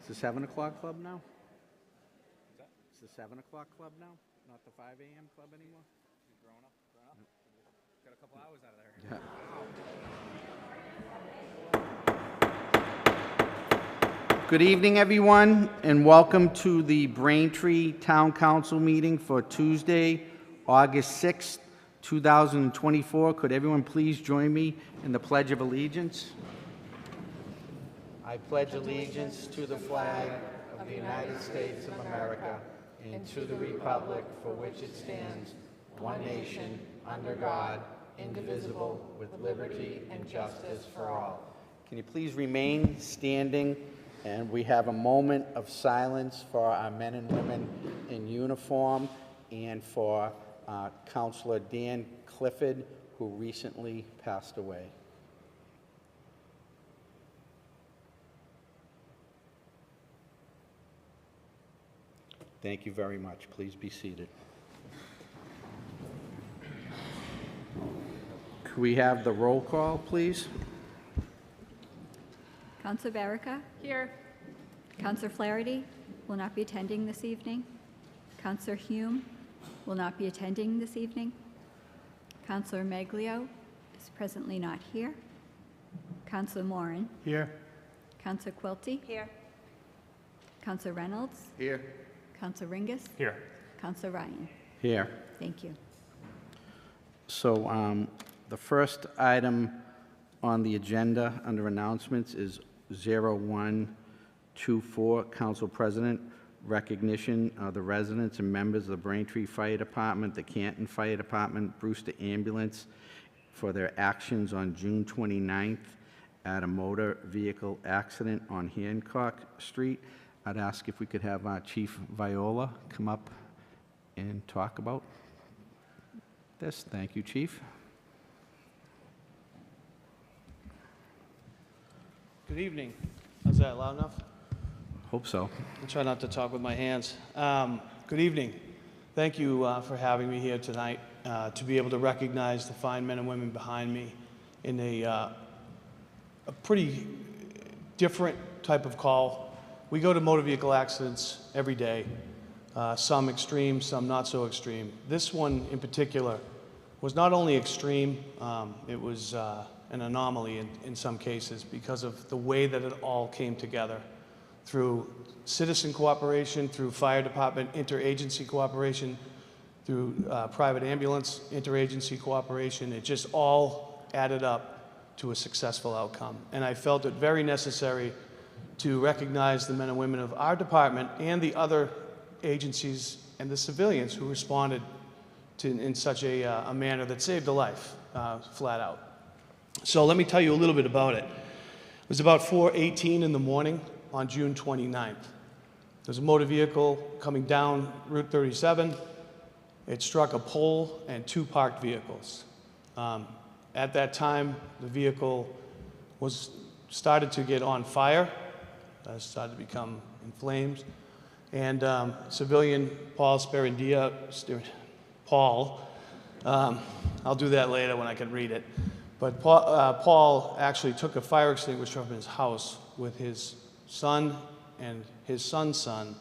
It's the 7 o'clock club now? It's the 7 o'clock club now? Not the 5 a.m. club anymore? Grown up. Got a couple hours out of there. Yeah. Good evening, everyone, and welcome to the Braintree Town Council meeting for Tuesday, August 6th, 2024. Could everyone please join me in the Pledge of Allegiance? I pledge allegiance to the flag of the United States of America and to the republic for which it stands, one nation, under God, indivisible, with liberty and justice for all. Can you please remain standing, and we have a moment of silence for our men and women in uniform and for Councilor Dan Clifford, who recently passed away. Thank you very much. Please be seated. Could we have the roll call, please? Councillor Barrica? Here. Councillor Flaherty will not be attending this evening. Councillor Hume will not be attending this evening. Councillor Maglio is presently not here. Councillor Moran? Here. Councillor Quilty? Here. Councillor Reynolds? Here. Councillor Ringus? Here. Councillor Ryan? Here. Thank you. So the first item on the agenda under announcements is 0124, Council President, recognition of the residents and members of the Braintree Fire Department, the Canton Fire Department, Brewster Ambulance for their actions on June 29th at a motor vehicle accident on Hancock Street. I'd ask if we could have Chief Viola come up and talk about this. Thank you, Chief. Good evening. Is that loud enough? Hope so. I'll try not to talk with my hands. Good evening. Thank you for having me here tonight to be able to recognize the fine men and women behind me in a pretty different type of call. We go to motor vehicle accidents every day, some extreme, some not so extreme. This one in particular was not only extreme, it was an anomaly in some cases because of the way that it all came together through citizen cooperation, through fire department interagency cooperation, through private ambulance interagency cooperation. It just all added up to a successful outcome. And I felt it very necessary to recognize the men and women of our department and the other agencies and the civilians who responded in such a manner that saved a life, flat out. So let me tell you a little bit about it. It was about 4:18 in the morning on June 29th. There's a motor vehicle coming down Route 37. It struck a pole and two parked vehicles. At that time, the vehicle started to get on fire, started to become in flames, and civilian Paul Sparandia, I'll do that later when I can read it, but Paul actually took a fire extinguisher from his house with his son and his son's son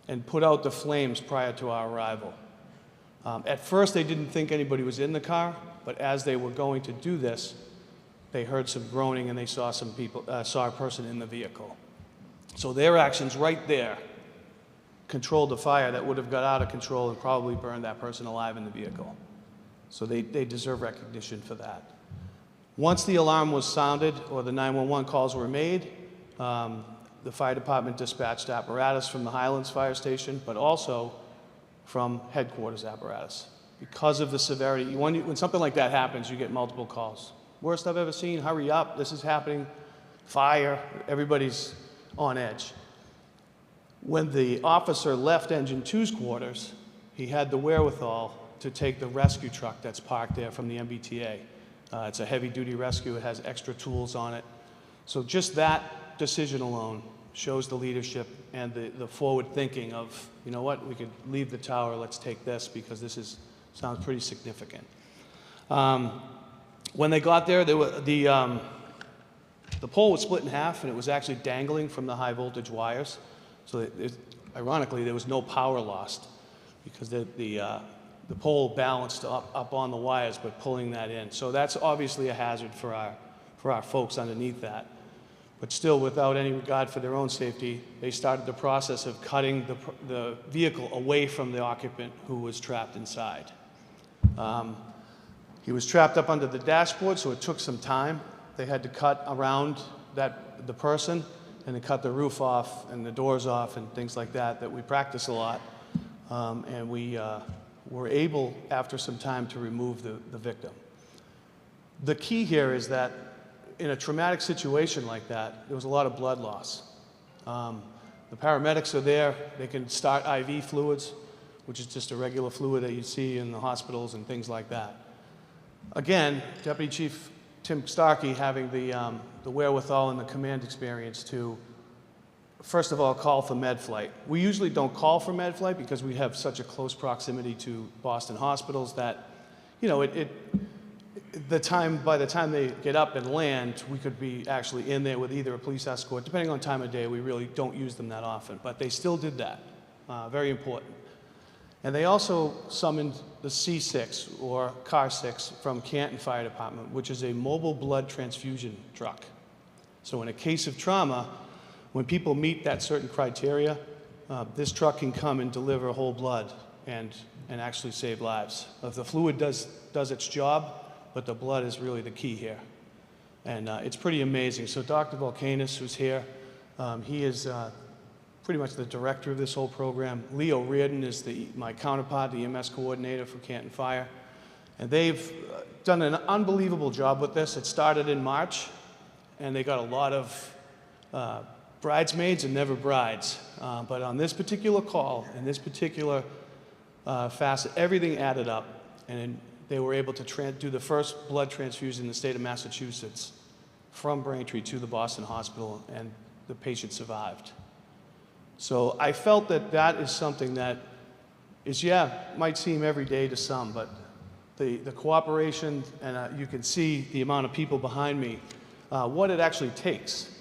and put out the flames prior to our arrival. At first, they didn't think anybody was in the car, but as they were going to do this, they heard some groaning and they saw saw a person in the vehicle. So their actions right there controlled the fire that would have got out of control and probably burned that person alive in the vehicle. So they deserve recognition for that. Once the alarm was sounded or the 911 calls were made, the fire department dispatched apparatus from the Highlands Fire Station, but also from headquarters apparatus. Because of the severity, when something like that happens, you get multiple calls. Worst I've ever seen, hurry up, this is happening, fire, everybody's on edge. When the officer left Engine 2's quarters, he had the wherewithal to take the rescue truck that's parked there from the MBTA. It's a heavy-duty rescue. It has extra tools on it. So just that decision alone shows the leadership and the forward thinking of, you know what, we could leave the tower, let's take this because this sounds pretty significant. When they got there, The pole was split in half, and it was actually dangling from the high voltage wires. So ironically, there was no power lost because the pole balanced up on the wires, but pulling that in. So that's obviously a hazard for our folks underneath that. But still, without any regard for their own safety, they started the process of cutting the vehicle away from the occupant who was trapped inside. He was trapped up under the dashboard, so it took some time. They had to cut around the person and then cut the roof off and the doors off and things like that we practice a lot. And we were able, after some time, to remove the victim. The key here is that in a traumatic situation like that, there was a lot of blood loss. The paramedics are there. They can start IV fluids, which is just a regular fluid that you see in the hospitals and things like that. Again, Deputy Chief Tim Starkey having the wherewithal and the command experience to, first of all, call for med flight. We usually don't call for med flight because we have such a close proximity to Boston hospitals that, you know, by the time they get up and land, we could be actually in there with either a police escort. Depending on time of day, we really don't use them that often, but they still did that. Very important. And they also summoned the C6, or Car 6, from Canton Fire Department, which is a mobile blood transfusion truck. So in a case of trauma, when people meet that certain criteria, this truck can come and deliver whole blood and actually save lives. The fluid does its job, but the blood is really the key here. And it's pretty amazing. So Dr. Volkanis, who's here, he is pretty much the director of this whole program. Leo Reardon is my counterpart, the EMS coordinator for Canton Fire. And they've done an unbelievable job with this. It started in March, and they got a lot of bridesmaids and never brides. But on this particular call, in this particular facet, everything added up, and they were able to do the first blood transfusion in the state of Massachusetts from Braintree to the Boston Hospital, and the patient survived. So I felt that is something that is, might seem every day to some, but the cooperation, and you can see the amount of people behind me, what it actually takes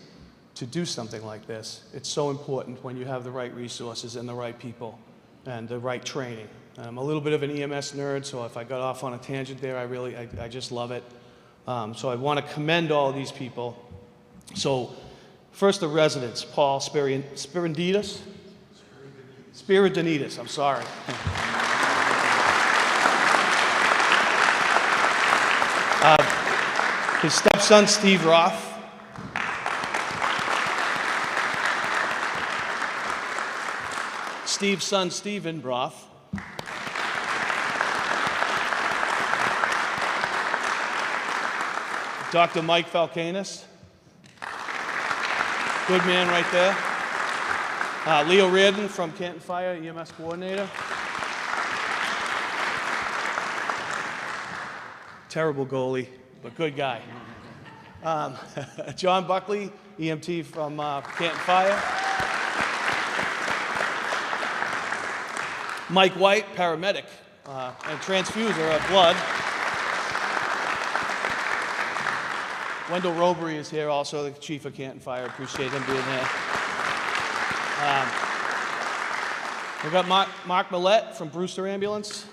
to do something like this. It's so important when you have the right resources and the right people and the right training. I'm a little bit of an EMS nerd, so if I got off on a tangent there, I just love it. So I want to commend all these people. So first, the residents, Paul Spiridonitis, I'm sorry. His stepson, Steve Roth. Steve's son, Stephen Roth. Dr. Mike Falcanis. Good man right there. Leo Reardon from Canton Fire, EMS coordinator. Terrible goalie, but good guy. John Buckley, EMT from Canton Fire. Mike White, paramedic and transfuser of blood. Wendell Robery is here also, the chief of Canton Fire. Appreciate him being here. We've got Mark Millette from Brewster Ambulance.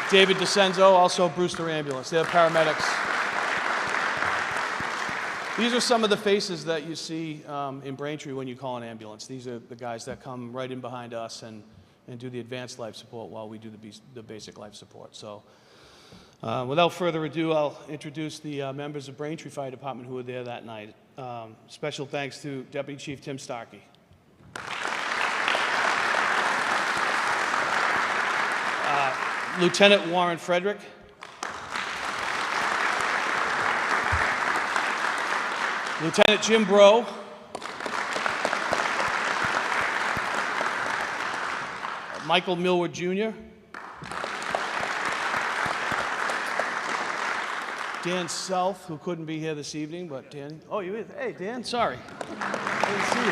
David DeCenzo, also Brewster Ambulance. They're paramedics. These are some of the faces that you see in Braintree when you call an ambulance. These are the guys that come right in behind us and do the advanced life support while we do the basic life support. So without further ado, I'll introduce the members of Braintree Fire Department who were there that night. Special thanks to Deputy Chief Tim Starkey. Lieutenant Warren Frederick. Lieutenant Jim Bro. Michael Millward Jr. Dan Self, who couldn't be here this evening, but Dan, oh, you is? Hey, Dan, sorry. I didn't see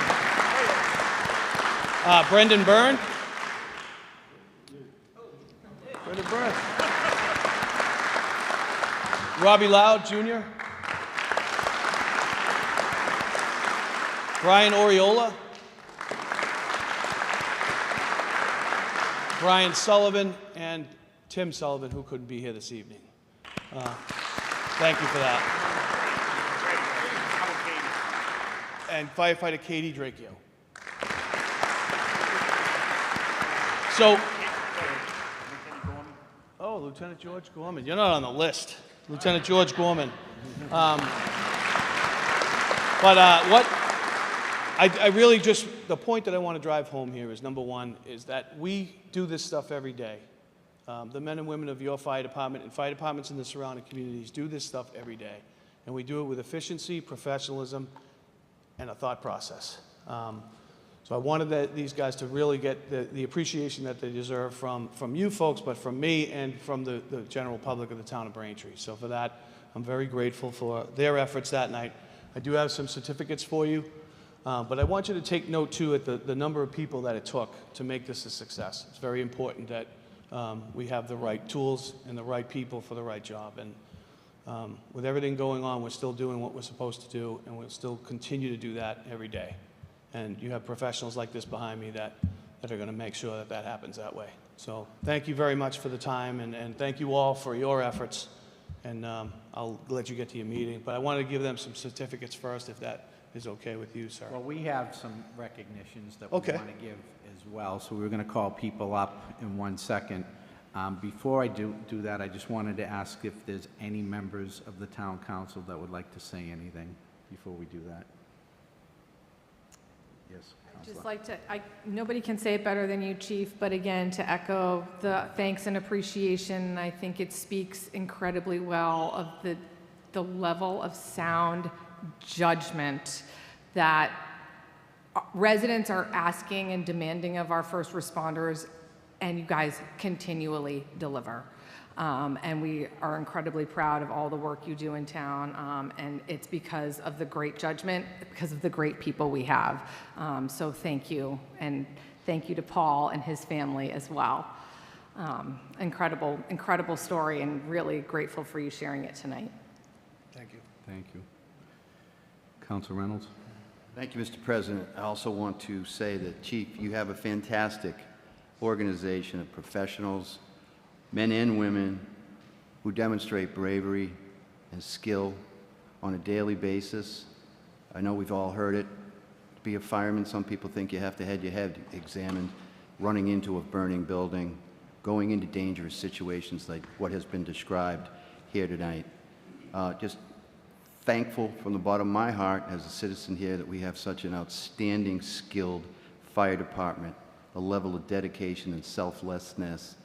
you. Brendan Byrne. Brendan Byrne. Robbie Loud, Jr. Brian Oriola. Brian Sullivan and Tim Sullivan, who couldn't be here this evening. Thank you for that. And firefighter Katie Dracchio. So, oh, Lieutenant George Gorman. You're not on the list. Lieutenant George Gorman. What I really just, the point that I want to drive home here is, number one, is that we do this stuff every day. The men and women of your fire department and fire departments in the surrounding communities do this stuff every day. And we do it with efficiency, professionalism, and a thought process. So I wanted these guys to really get the appreciation that they deserve from you folks, but from me and from the general public of the town of Braintree. So for that, I'm very grateful for their efforts that night. I do have some certificates for you, but I want you to take note too at the number of people that it took to make this a success. It's very important that we have the right tools and the right people for the right job. And with everything going on, we're still doing what we're supposed to do, and we'll still continue to do that every day. And you have professionals like this behind me that are going to make sure that that happens that way. So thank you very much for the time, and thank you all for your efforts. And I'll let you get to your meeting. But I wanted to give them some certificates first, if that is okay with you, sir. Well, we have some recognitions that we Okay. want to give as well, so we're going to call people up in 1 second. Before I do that, I just wanted to ask if there's any members of the town council that would like to say anything before we do that. Yes, Councilor. Just like to, nobody can say it better than you, Chief, but again, to echo the thanks and appreciation, I think it speaks incredibly well of the level of sound judgment that residents are asking and demanding of our first responders, and you guys continually deliver. And we are incredibly proud of all the work you do in town, and it's because of the great judgment, because of the great people we have. So thank you, and thank you to Paul and his family as well. Incredible story, and really grateful for you sharing it tonight. Thank you. Thank you. Councilor Reynolds? Thank you, Mr. President. I also want to say that, Chief, you have a fantastic organization of professionals, men and women, who demonstrate bravery and skill on a daily basis. I know we've all heard it. To be a fireman, some people think you have to have your head examined, running into a burning building, going into dangerous situations like what has been described here tonight. Just thankful from the bottom of my heart as a citizen here that we have such an outstanding, skilled fire department. The level of dedication and selflessness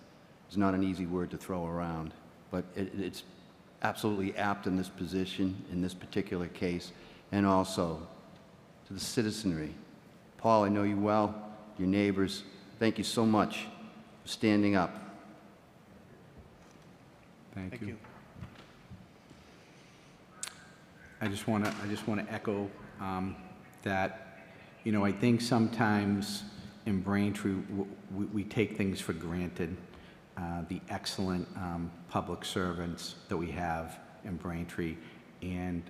is not an easy word to throw around, but it's absolutely apt in this position, in this particular case, and also to the citizenry. Paul, I know you well, your neighbors. Thank you so much for standing up. Thank you. I just want to echo that, you know, I think sometimes in Braintree we take things for granted. The excellent public servants that we have in Braintree, and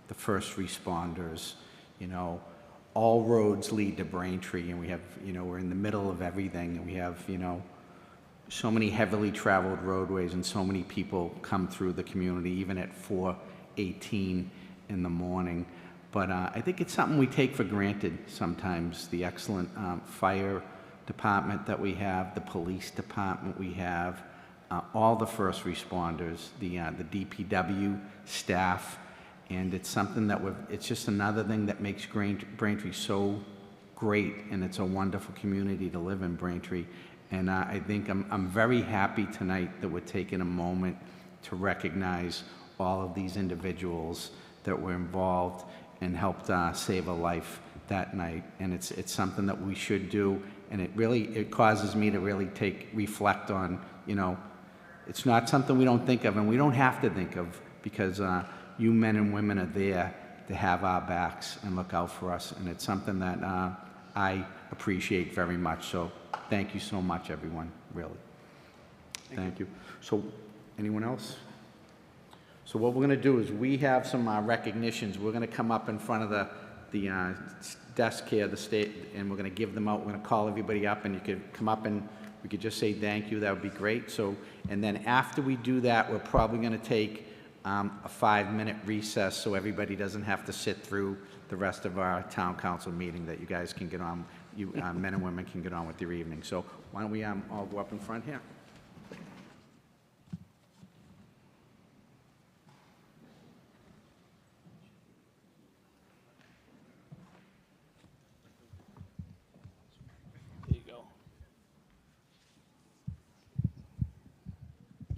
the first responders. You know, all roads lead to Braintree, and we have, you know, we're in the middle of everything, and we have, you know, so many heavily traveled roadways, and so many people come through the community, even at 4:18 in the morning. But I think it's something we take for granted sometimes, the excellent fire department that we have, the police department we have, all the first responders, the DPW staff, and it's something that it's just another thing that makes Braintree so great, and it's a wonderful community to live in, Braintree. And I think I'm very happy tonight that we're taking a moment to recognize all of these individuals that were involved and helped save a life that night. And it's something that we should do, and it causes me to really reflect on, you know, it's not something we don't think of, and we don't have to think of, because you men and women are there to have our backs and look out for us, and it's something that I appreciate very much. So thank you so much, everyone, really. Thank you. So anyone else? So what we're going to do is we have some recognitions. We're going to come up in front of the desk here, the state, and we're going to give them out. We're going to call everybody up, and you could come up and we could just say thank you. That would be great. So, and then after we do that, we're probably going to take a 5-minute recess so everybody doesn't have to sit through the rest of our town council meeting, that you guys can get on, you men and women can get on with your evening. So why don't we all go up in front here? There you go.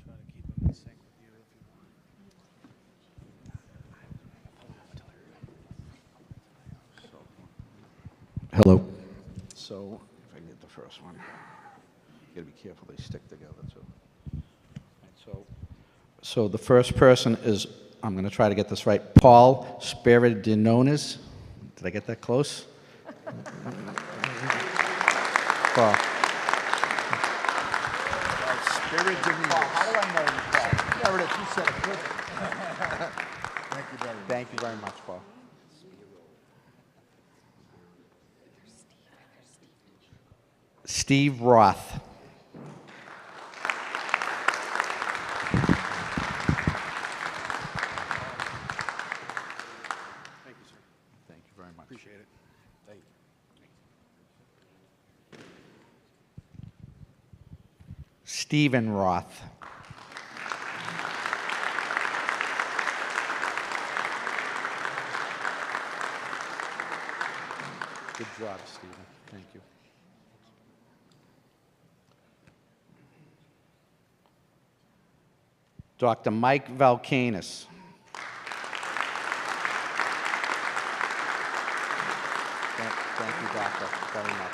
Try to keep them in sync with you if you want. Hello. So, if I can get the first one. You gotta be careful, they stick together, too. So the first person is, I'm gonna try to get this right, Paul Spiridinonis. Did I get that close? Paul. Spirit Divinity. How do I know you, Paul? There it is. You said it. Good. Thank you very much. Thank you very much, Paul. Steve Roth. Thank you, sir. Thank you very much. Appreciate it. Thank you. Stephen Roth. Good job, Stephen. Thank you. Dr. Mike Valkanis. Thank you, Doctor, very much.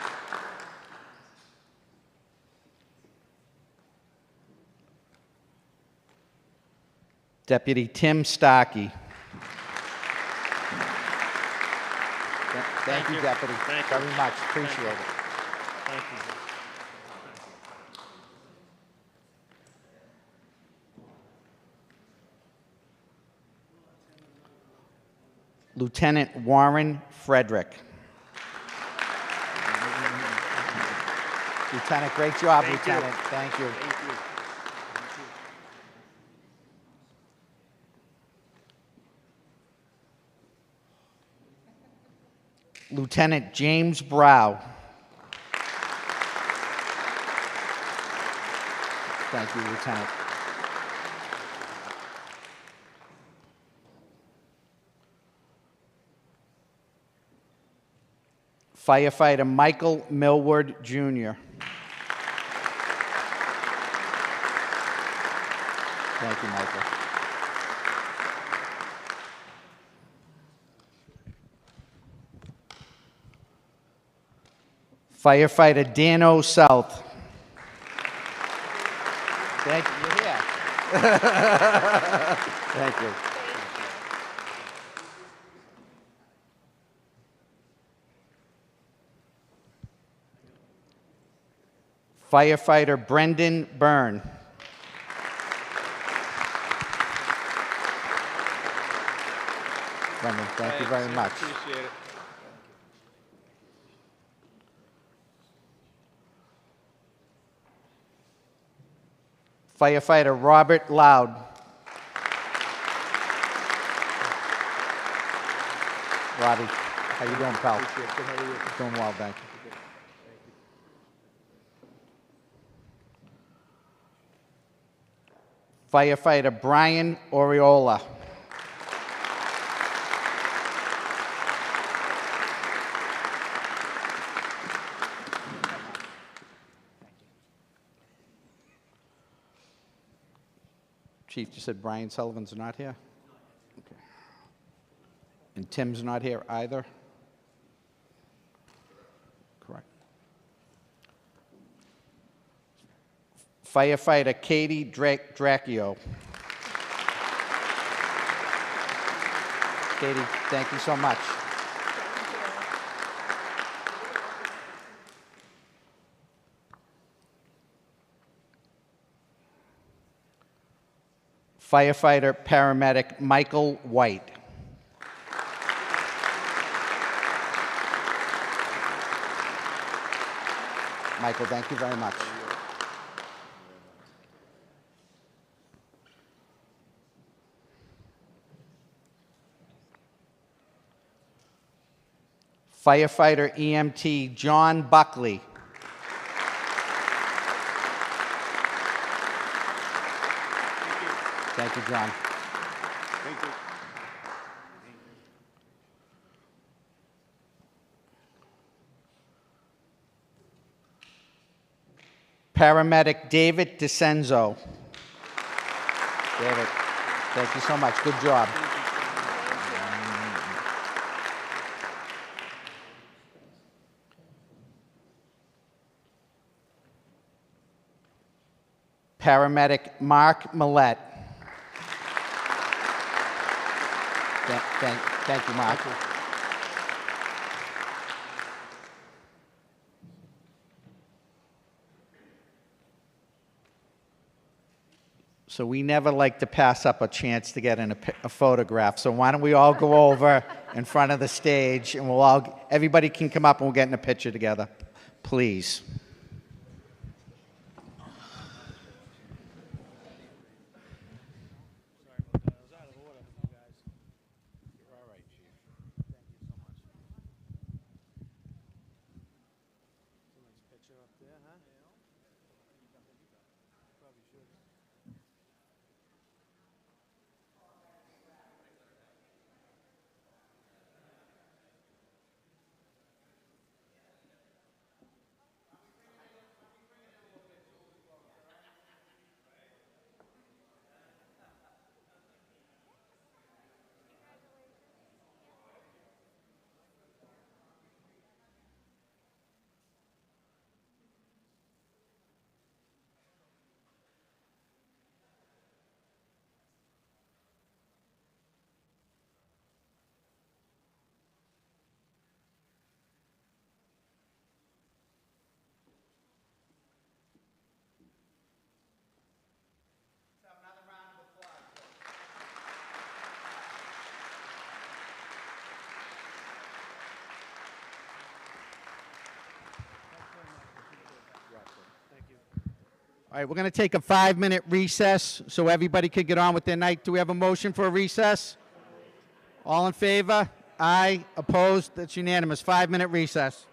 Deputy Tim Starkey. Thank you, Deputy. Very much. Appreciate it. Thank you. Lieutenant Warren Frederick. Lieutenant, great job, Lieutenant. Thank you. Lieutenant James Brow. Thank you, Lieutenant. Firefighter Michael Millward, Jr. Thank you, Michael. Firefighter Dano South. Thank you. You're here. Thank you. Firefighter Brendan Byrne. Brendan, thank you very much. Appreciate it. Firefighter Robert Loud. Robbie, how you doing, pal? Appreciate it. Good, how are you? Doing well, thank you. Firefighter Brian Oriola. Chief, you said Brian Sullivan's not here? Okay. And Tim's not here either? Correct. Firefighter Katie Dracchio. Katie, thank you so much. Firefighter paramedic Michael White. Michael, thank you very much. Firefighter EMT John Buckley. Thank you, John. Paramedic David DeCenzo. David, thank you so much. Good job. Paramedic Mark Millette. Thank you, Mark. So we never like to pass up a chance to get in a photograph. So why don't we all go over in front of the stage, and everybody can come up and we'll get in a picture together, please. All right, we're going to take a 5-minute recess so everybody could get on with their night. Do we have a motion for a recess? All in favor? Aye. Opposed? That's unanimous. 5-minute recess.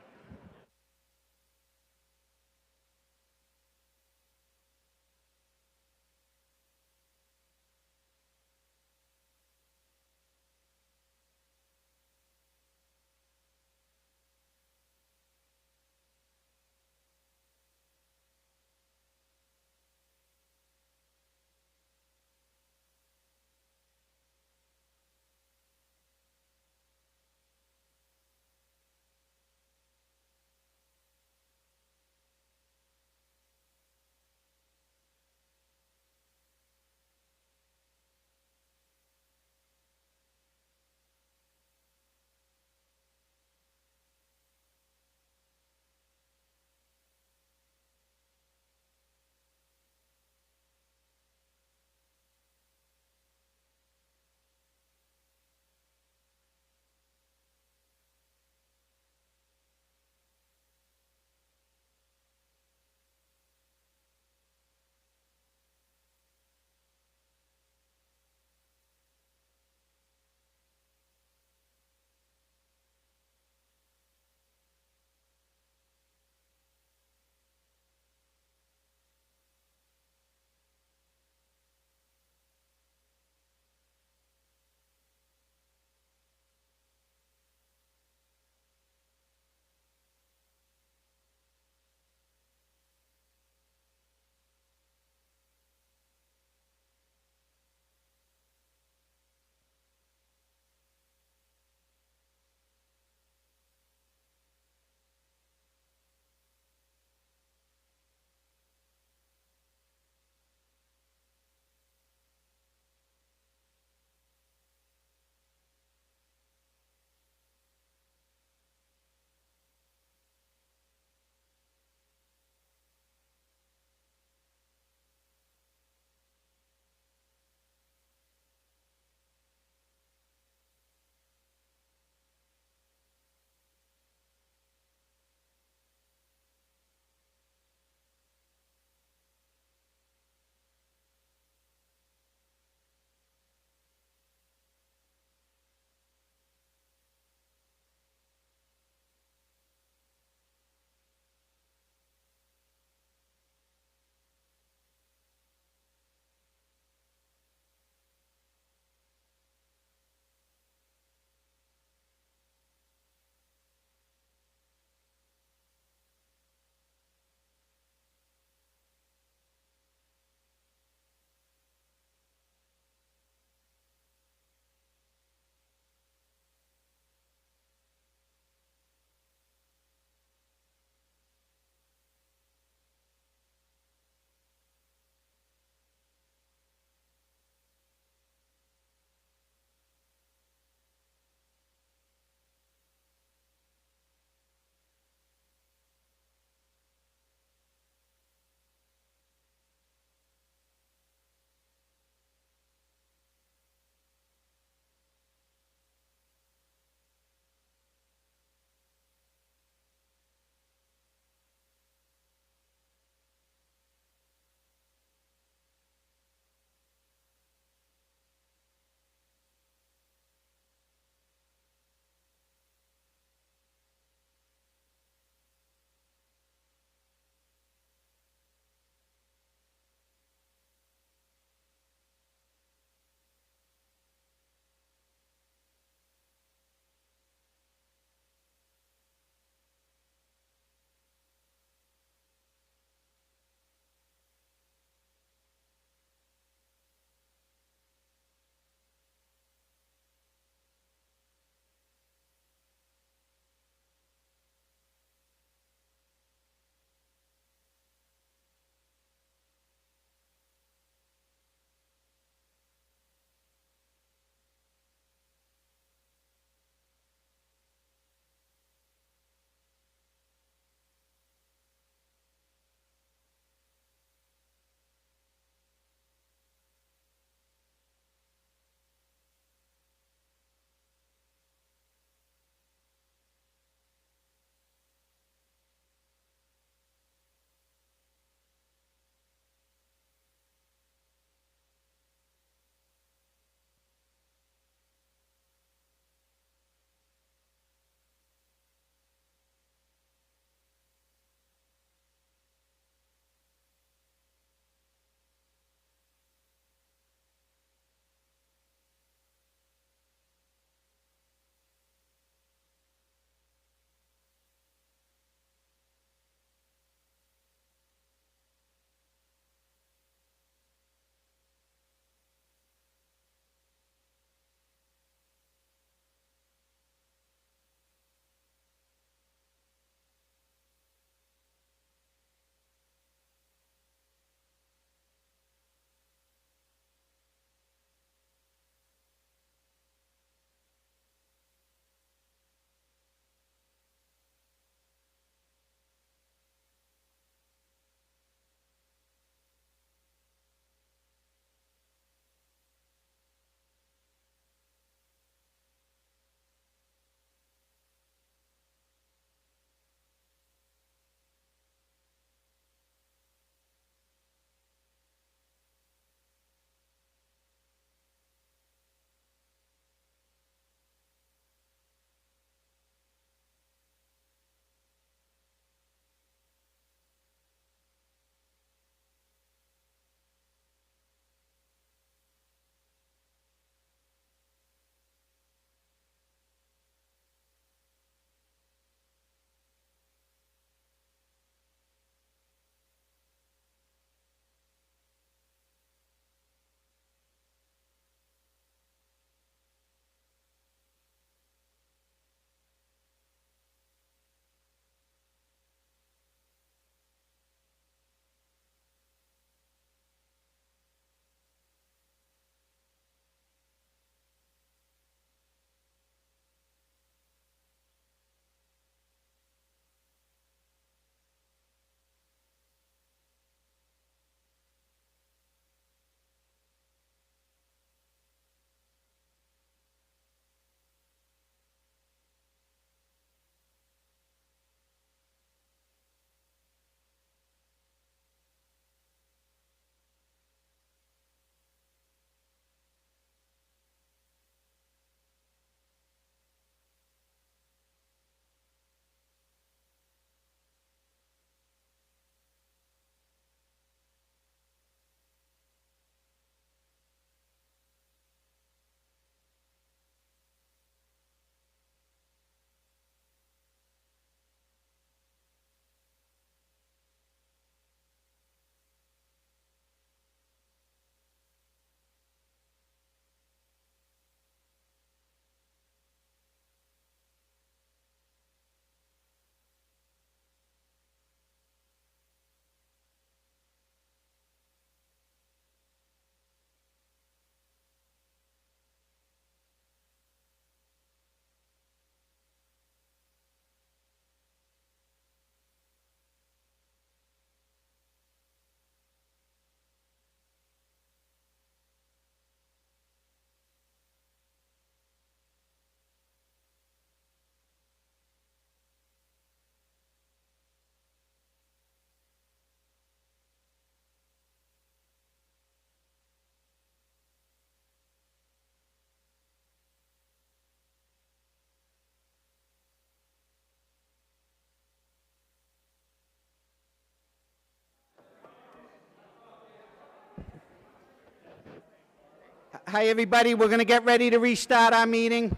Hi, everybody. We're going to get ready to restart our meeting.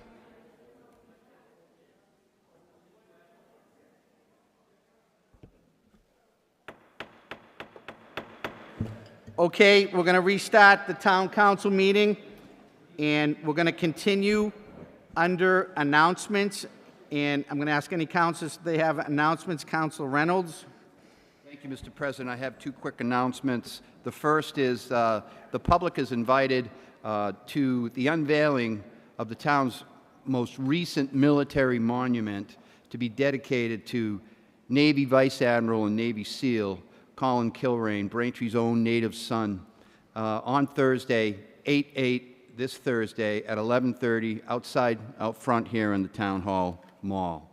Okay, we're going to restart the town council meeting, and we're going to continue under announcements. And I'm going to ask any councilors if they have announcements. Council Reynolds. Thank you, Mr. President. I have two quick announcements. The first is the public is invited to the unveiling of the town's most recent military monument to be dedicated to Navy Vice Admiral and Navy SEAL Colin Kilrain, Braintree's own native son, on Thursday, 8/8, this Thursday at 11:30 out front here in the Town Hall Mall.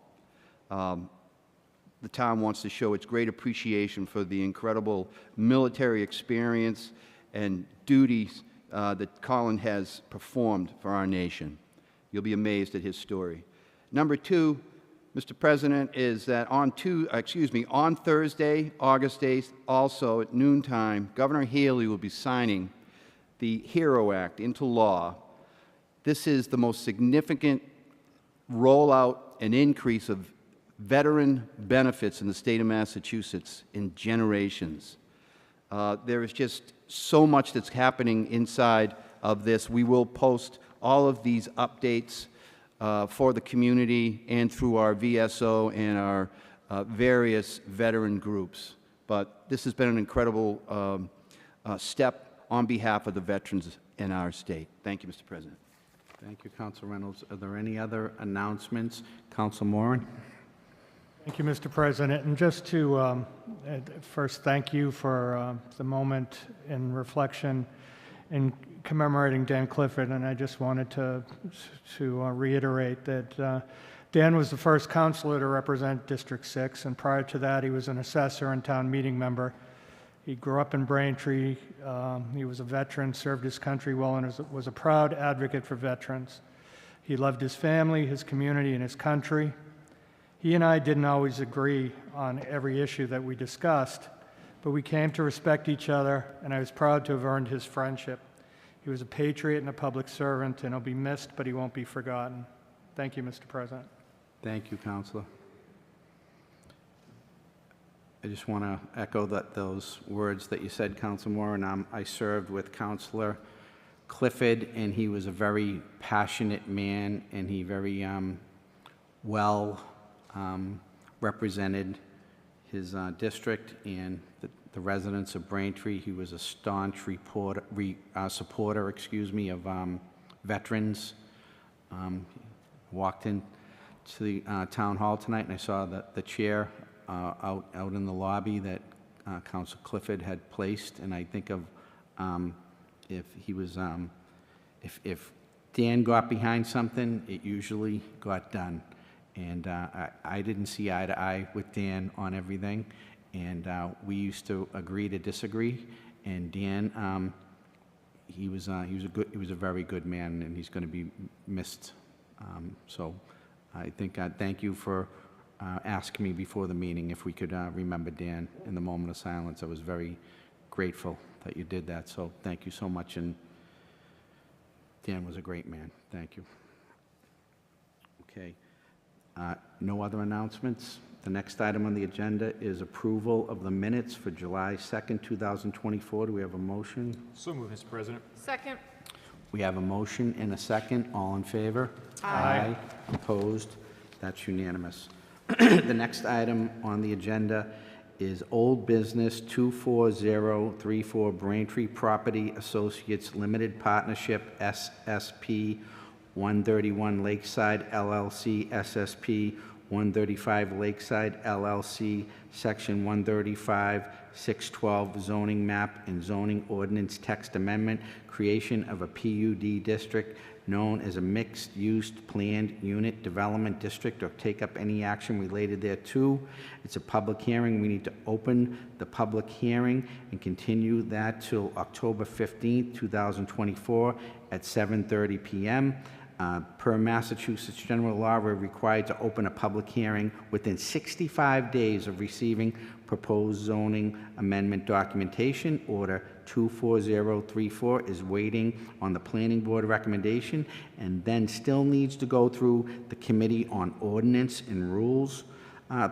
The town wants to show its great appreciation for the incredible military experience and duties that Colin has performed for our nation. You'll be amazed at his story. Number two, Mr. President, is that on Thursday, August 8th, also at noontime, Governor Healy will be signing the HERO Act into law. This is the most significant rollout and increase of veteran benefits in the state of Massachusetts in generations. There is just so much that's happening inside of this. We will post all of these updates for the community and through our VSO and our various veteran groups. But this has been an incredible step on behalf of the veterans in our state. Thank you, Mr. President. Thank you, Council Reynolds. Are there any other announcements? Council Moran. Thank you, Mr. President. And just to first thank you for the moment in reflection in commemorating Dan Clifford. And I just wanted to reiterate that Dan was the first councilor to represent District 6, and prior to that he was an assessor and town meeting member. He grew up in Braintree. He was a veteran, served his country well, and was a proud advocate for veterans. He loved his family, his community, and his country. He and I didn't always agree on every issue that we discussed, but we came to respect each other, and I was proud to have earned his friendship. He was a patriot and a public servant, and he'll be missed, but he won't be forgotten. Thank you, Mr. President. Thank you, Councilor. I just want to echo those words that you said, Councilor Moran. I served with Councilor Clifford, and he was a very passionate man, and he very well represented his district and the residents of Braintree. He was a staunch supporter of veterans. Walked into the town hall tonight, and I saw the chair out in the lobby that Councilor Clifford had placed, and I think of if he was if Dan got behind something, it usually got done. And I didn't see eye to eye with Dan on everything, and we used to agree to disagree. And Dan, he was a very good man, and he's going to be missed. So I think thank you for asking me before the meeting if we could remember Dan in the moment of silence. I was very grateful that you did that. So thank you so much, and Dan was a great man. Thank you. Okay. No other announcements. The next item on the agenda is approval of the minutes for July 2nd, 2024. Do we have a motion? So moved, Mr. President. Second. We have a motion and a second. All in favor? Aye. Opposed? That's unanimous. The next item on the agenda is Old Business 24034 Braintree Property Associates Limited Partnership, SSP 131 Lakeside LLC, SSP 135 Lakeside LLC, Section 135, 612 zoning map and zoning ordinance text amendment, creation of a PUD district known as a mixed-use planned unit development district, or take up any action related thereto. It's a public hearing. We need to open the public hearing and continue that till October 15th, 2024 at 7:30 p.m. Per Massachusetts general law, we're required to open a public hearing within 65 days of receiving proposed zoning amendment documentation, order 24034 is waiting on the Planning Board recommendation and then still needs to go through the Committee on Ordinance and Rules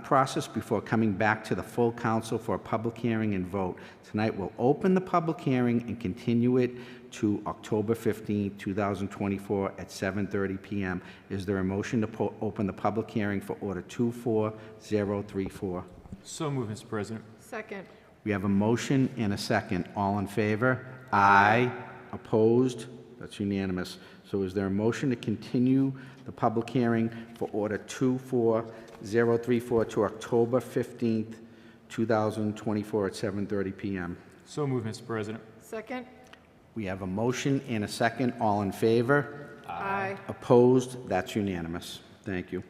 process before coming back to the full council for a public hearing and vote. Tonight, we'll open the public hearing and continue it to October 15, 2024 at 7:30 p.m. Is there a motion to open the public hearing for Order 24034? So moved, Mr. President. Second. We have a motion and a second. All in favor? Aye. Opposed? That's unanimous. So is there a motion to continue the public hearing for Order 24034 to October 15th, 2024 at 7:30 p.m.? So moved, Mr. President. Second. We have a motion and a second. All in favor? Aye. Opposed? That's unanimous. Thank you.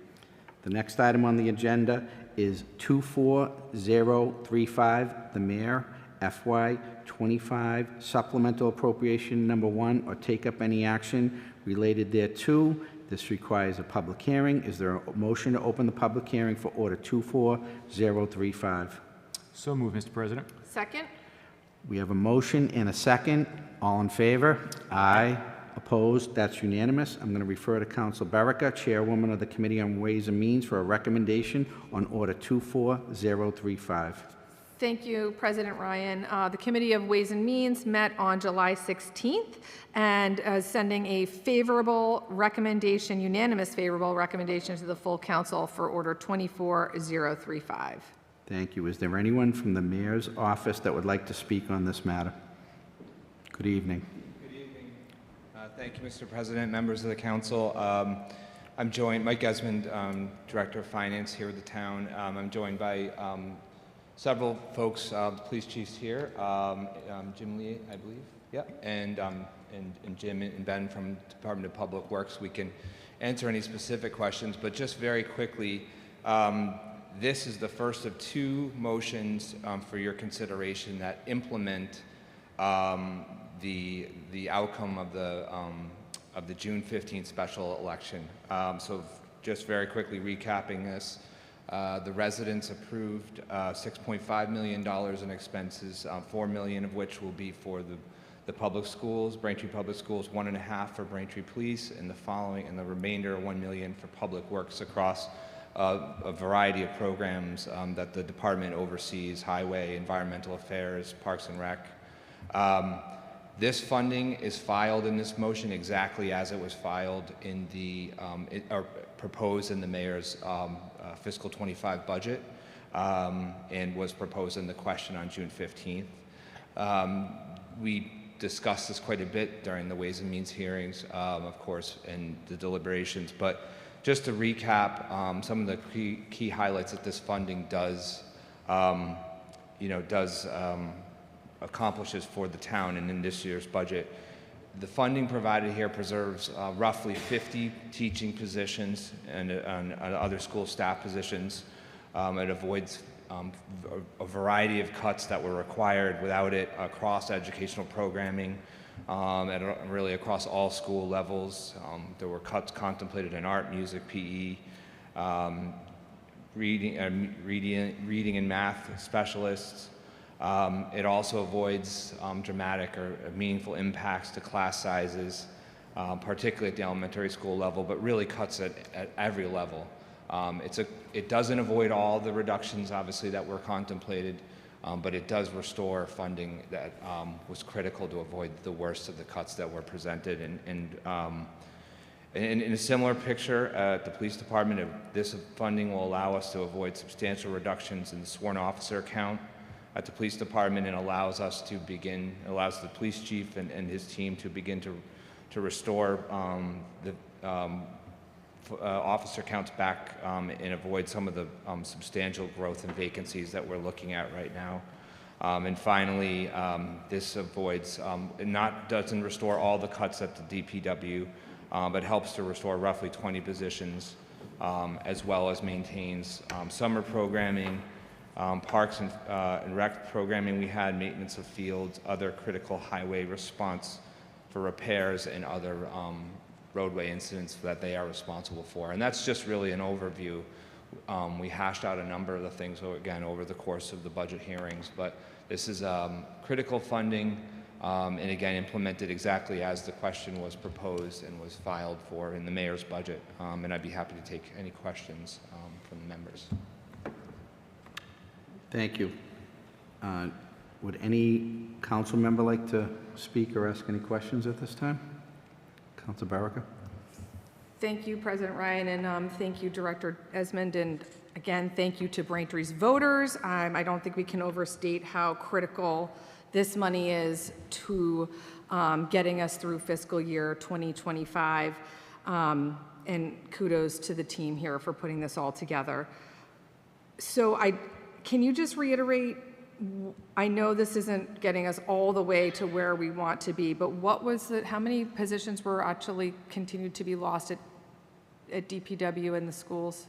The next item on the agenda is 24035, the Mayor, FY25 Supplemental Appropriation Number 1, or take up any action related thereto. This requires a public hearing. Is there a motion to open the public hearing for Order 24035? So moved, Mr. President. Second. We have a motion and a second. All in favor? Aye. Opposed? That's unanimous. I'm going to refer to Council Berica, Chairwoman of the Committee on Ways and Means, for a recommendation on Order 24035. Thank you, President Ryan. The Committee of Ways and Means met on July 16th and sending a favorable recommendation, unanimous favorable recommendation to the full council for Order 24035. Thank you. Is there anyone from the Mayor's office that would like to speak on this matter? Good evening. Good evening. Thank you, Mr. President, members of the council. I'm joined, Mike Esmond, Director of Finance here with the town. I'm joined by several folks, the police chiefs here, Jim Lee, I believe, and Jim and Ben from Department of Public Works. We can answer any specific questions, but just very quickly, this is the first of two motions for your consideration that implement the outcome of the June 15th special election. So just very quickly recapping this, the residents approved $6.5 million in expenses, $4 million of which will be for the public schools, Braintree Public Schools, $1.5 million for Braintree Police, and the remainder $1 million for Public Works across a variety of programs that the department oversees: highway, environmental affairs, parks and rec. This funding is filed in this motion exactly as it was filed in or proposed in the mayor's fiscal 25 budget, and was proposed in the question on June 15th. We discussed this quite a bit during the Ways and Means hearings, of course, and the deliberations, but just to recap some of the key highlights that this funding accomplishes for the town and in this year's budget. The funding provided here preserves roughly 50 teaching positions and other school staff positions. It avoids a variety of cuts that were required without it across educational programming, and really across all school levels. There were cuts contemplated in art, music, PE, reading and math specialists. It also avoids dramatic or meaningful impacts to class sizes, particularly at the elementary school level, but really cuts at every level. It doesn't avoid all the reductions, obviously, that were contemplated, but it does restore funding that was critical to avoid the worst of the cuts that were presented. And in a similar picture, at the police department, this funding will allow us to avoid substantial reductions in the sworn officer count at the police department, and allows the police chief and his team to begin to restore the officer counts back and avoid some of the substantial growth and vacancies that we're looking at right now. And finally, this avoids, doesn't restore all the cuts at the DPW, but helps to restore roughly 20 positions, as well as maintains summer programming, parks and rec programming we had, maintenance of fields, other critical highway response for repairs, and other roadway incidents that they are responsible for. And that's just really an overview. We hashed out a number of the things, again, over the course of the budget hearings, but this is critical funding and again, implemented exactly as the question was proposed and was filed for in the mayor's budget. And I'd be happy to take any questions from the members. Thank you. Would any council member like to speak or ask any questions at this time? Councilor Baraka? Thank you, President Ryan, and thank you, Director Esmond, and again, thank you to Braintree's voters. I don't think we can overstate how critical this money is to getting us through fiscal year 2025, and kudos to the team here for putting this all together. So can you just reiterate, I know this isn't getting us all the way to where we want to be, but how many positions were actually continued to be lost at DPW in the schools?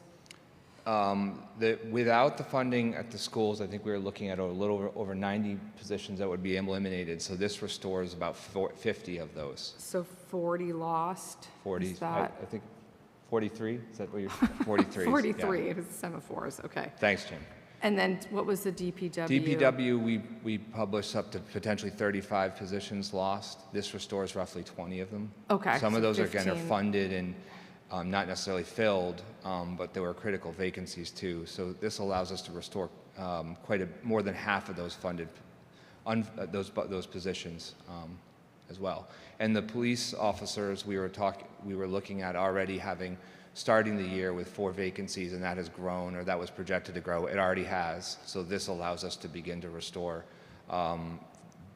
Without the funding at the schools, I think we were looking at a little over 90 positions that would be eliminated. So this restores about 50 of those. So 40 lost? 40, Is that? I think 43? Is that what you're 43? 43, Yeah. it was semaphores, okay. Thanks, Jim. And then what was the DPW? DPW, we published up to potentially 35 positions lost. This restores roughly 20 of them. Okay, Some of so those, again, are 15. funded and not necessarily filled, but there were critical vacancies too. So this allows us to restore more than half of those funded, those positions as well. And the police officers, we were looking at already starting the year with 4 vacancies, and that has grown, or that was projected to grow. It already has. So this allows us to begin to restore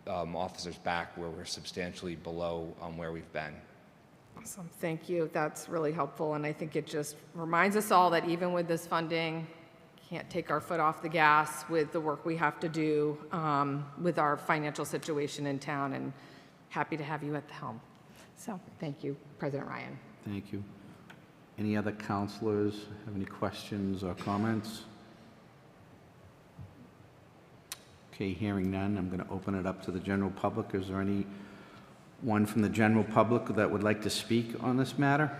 officers back where we're substantially below where we've been. Awesome, thank you. That's really helpful, and I think it just reminds us all that even with this funding, can't take our foot off the gas with the work we have to do with our financial situation in town, and happy to have you at the helm. So, thank you, President Ryan. Thank you. Any other councilors have any questions or comments? Okay, hearing none, I'm going to open it up to the general public. Is there anyone from the general public that would like to speak on this matter?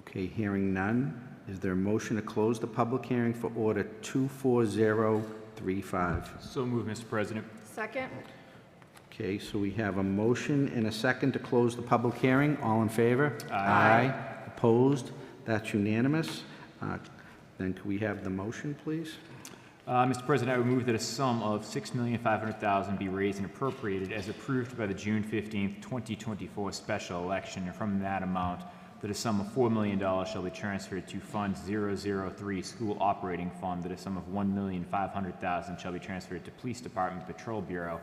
Okay, hearing none, is there a motion to close the public hearing for Order 24035? So moved, Mr. President. Second? Okay, so we have a motion and a second to close the public hearing. All in favor? Aye. Opposed? That's unanimous. Then could we have the motion, please? Mr. President, I would move that a sum of $6,500,000 be raised and appropriated as approved by the June 15th, 2024 special election, and from that amount, that a sum of $4 million shall be transferred to Fund 003 School Operating Fund, that a sum of $1,500,000 shall be transferred to Police Department Patrol Bureau,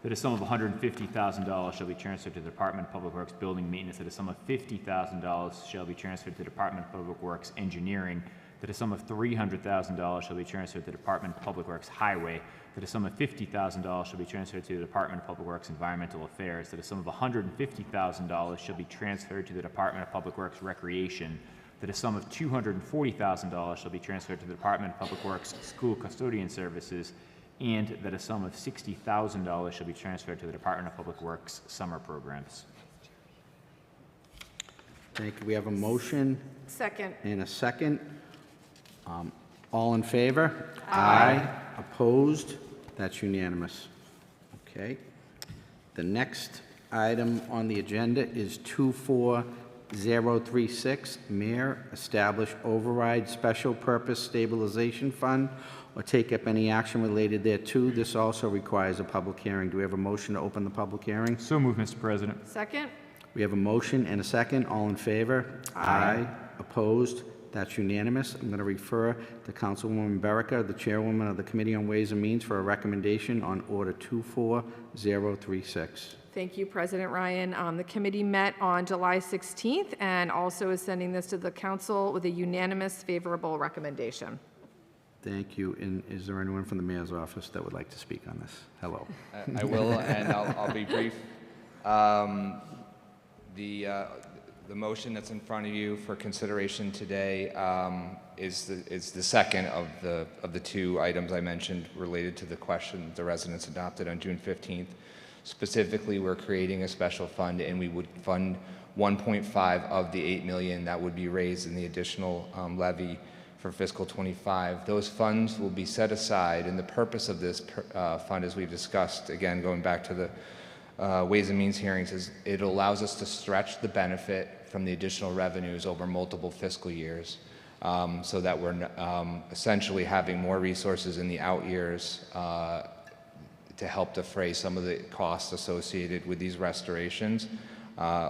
that a sum of $150,000 shall be transferred to the Department of Public Works Building Maintenance, that a sum of $50,000 shall be transferred to the Department of Public Works Engineering, that a sum of $300,000 shall be transferred to the Department of Public Works Highway, that a sum of $50,000 shall be transferred to the Department of Public Works Environmental Affairs, that a sum of $150,000 shall be transferred to the Department of Public Works Recreation, that a sum of $240,000 shall be transferred to the Department of Public Works School Custodian Services, and that a sum of $60,000 shall be transferred to the Department of Public Works Summer Programs. Thank you. We have a motion Second. and a second. All in favor? Aye. Opposed? That's unanimous. Okay. The next item on the agenda is 24036, Mayor, establish override special purpose stabilization fund or take up any action related thereto. This also requires a public hearing. Do we have a motion to open the public hearing? So moved, Mr. President. Second? We have a motion and a second. All in favor? Aye. Opposed? That's unanimous. I'm going to refer to Councilwoman Baraka, the chairwoman of the Committee on Ways and Means, for a recommendation on Order 24036. Thank you, President Ryan. The committee met on July 16th and also is sending this to the council with a unanimous favorable recommendation. Thank you. And is there anyone from the mayor's office that would like to speak on this? Hello. I will, and I'll be brief. The motion that's in front of you for consideration today is the second of the 2 items I mentioned related to the question the residents adopted on June 15th. Specifically, we're creating a special fund, and we would fund 1.5 of the $8 million that would be raised in the additional levy for fiscal '25. Those funds will be set aside, and the purpose of this fund, as we've discussed, again, going back to the Ways and Means hearings, is it allows us to stretch the benefit from the additional revenues over multiple fiscal years, so that we're essentially having more resources in the out years to help defray some of the costs associated with these restorations.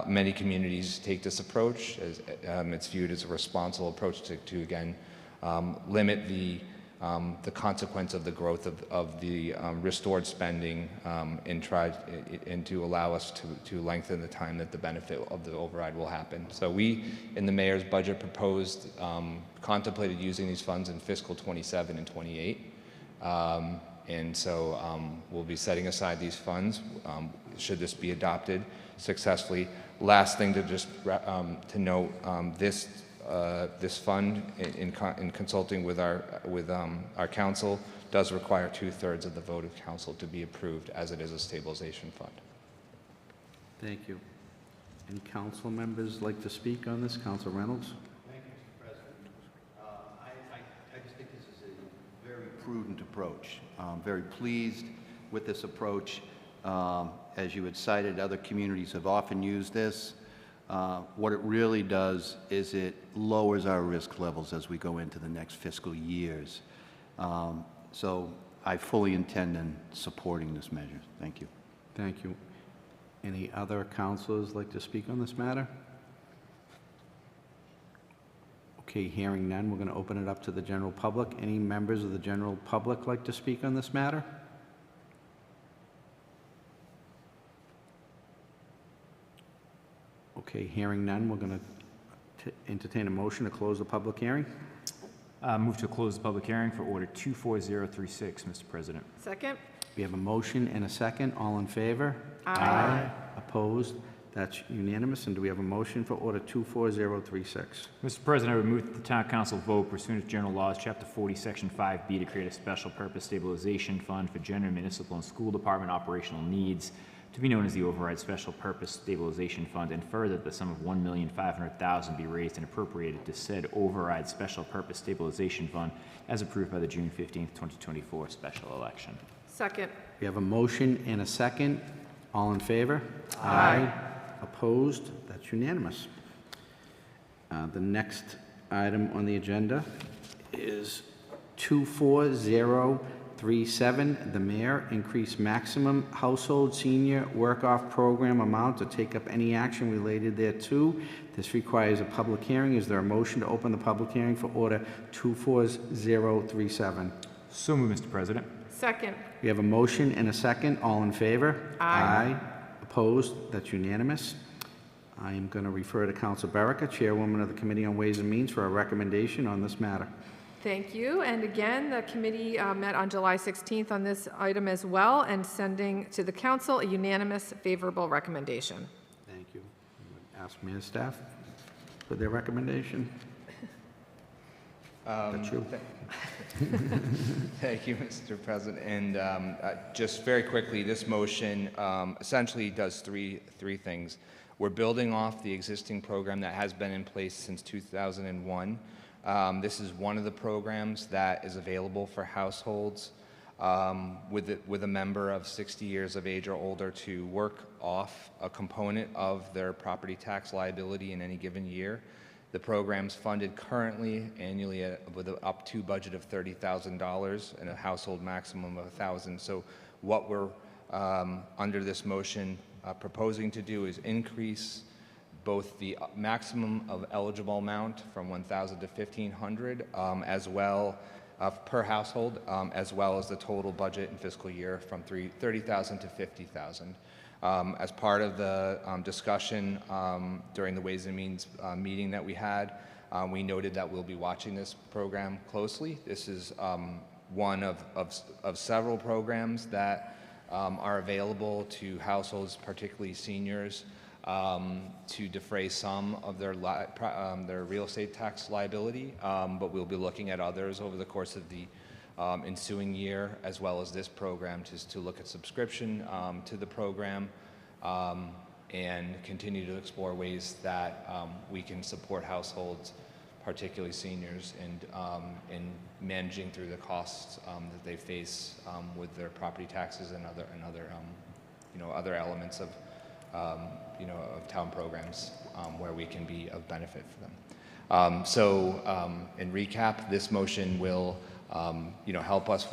Many communities take this approach as it's viewed as a responsible approach to again, limit the consequence of the growth of the restored spending and to allow us to lengthen the time that the benefit of the override will happen. So we, in the mayor's budget, proposed, contemplated using these funds in fiscal '27 and '28. And so we'll be setting aside these funds should this be adopted successfully. Last thing to just to note, this fund, in consulting with our council, does require 2/3 of the vote of council to be approved, as it is a stabilization fund. Thank you. Any council members like to speak on this? Council Reynolds? Thank you, Mr. President. I just think this is a very prudent approach. I'm very pleased with this approach. As you had cited, other communities have often used this. What it really does is it lowers our risk levels as we go into the next fiscal years. So I fully intend on supporting this measure. Thank you. Thank you. Any other councilors like to speak on this matter? Okay, hearing none, we're going to open it up to the general public. Any members of the general public like to speak on this matter? Okay, hearing none, we're going to entertain a motion to close the public hearing. Move to close the public hearing for Order 24036, Mr. President. Second? We have a motion and a second. All in favor? Aye. Opposed? That's unanimous. And do we have a motion for Order 24036? Mr. President, I would move that the Town Council vote pursuant to General Laws, Chapter 40, Section 5B, to create a special purpose stabilization fund for general municipal and school department operational needs, to be known as the Override Special Purpose Stabilization Fund, and further that the sum of $1,500,000 be raised and appropriated to said Override Special Purpose Stabilization Fund as approved by the June 15th, 2024 special election. Second? We have a motion and a second. All in favor? Aye. Opposed? That's unanimous. The next item on the agenda is 24037. The mayor increase maximum household senior work-off program amount to take up any action related thereto. This requires a public hearing. Is there a motion to open the public hearing for Order 24037? So moved, Mr. President. Second? We have a motion and a second. All in favor? Aye. Opposed? That's unanimous. I am going to refer to Council Baraka, Chairwoman of the Committee on Ways and Means, for a recommendation on this matter. Thank you. And again, the committee met on July 16th on this item as well, and sending to the council a unanimous favorable recommendation. Thank you. I would ask Mayor's staff for their recommendation. That's you. Thank you, Mr. President. And just very quickly, this motion essentially does three things. We're building off the existing program that has been in place since 2001. This is one of the programs that is available for households with a member of 60 years of age or older to work off a component of their property tax liability in any given year. The program's funded currently annually with an up to budget of $30,000 and a household maximum of $1,000. So what we're under this motion proposing to do is increase both the maximum of eligible amount from $1,000 to $1,500 as well per household, as well as the total budget in fiscal year from $30,000 to $50,000. As part of the discussion during the Ways and Means meeting that we had, we noted that we'll be watching this program closely. This is one of several programs that are available to households, particularly seniors, to defray some of their real estate tax liability, but we'll be looking at others over the course of the ensuing year, as well as this program, just to look at subscription to the program and continue to explore ways that we can support households, particularly seniors, and in managing through the costs that they face with their property taxes and other elements of of town programs where we can be of benefit for them. In recap, this motion will help us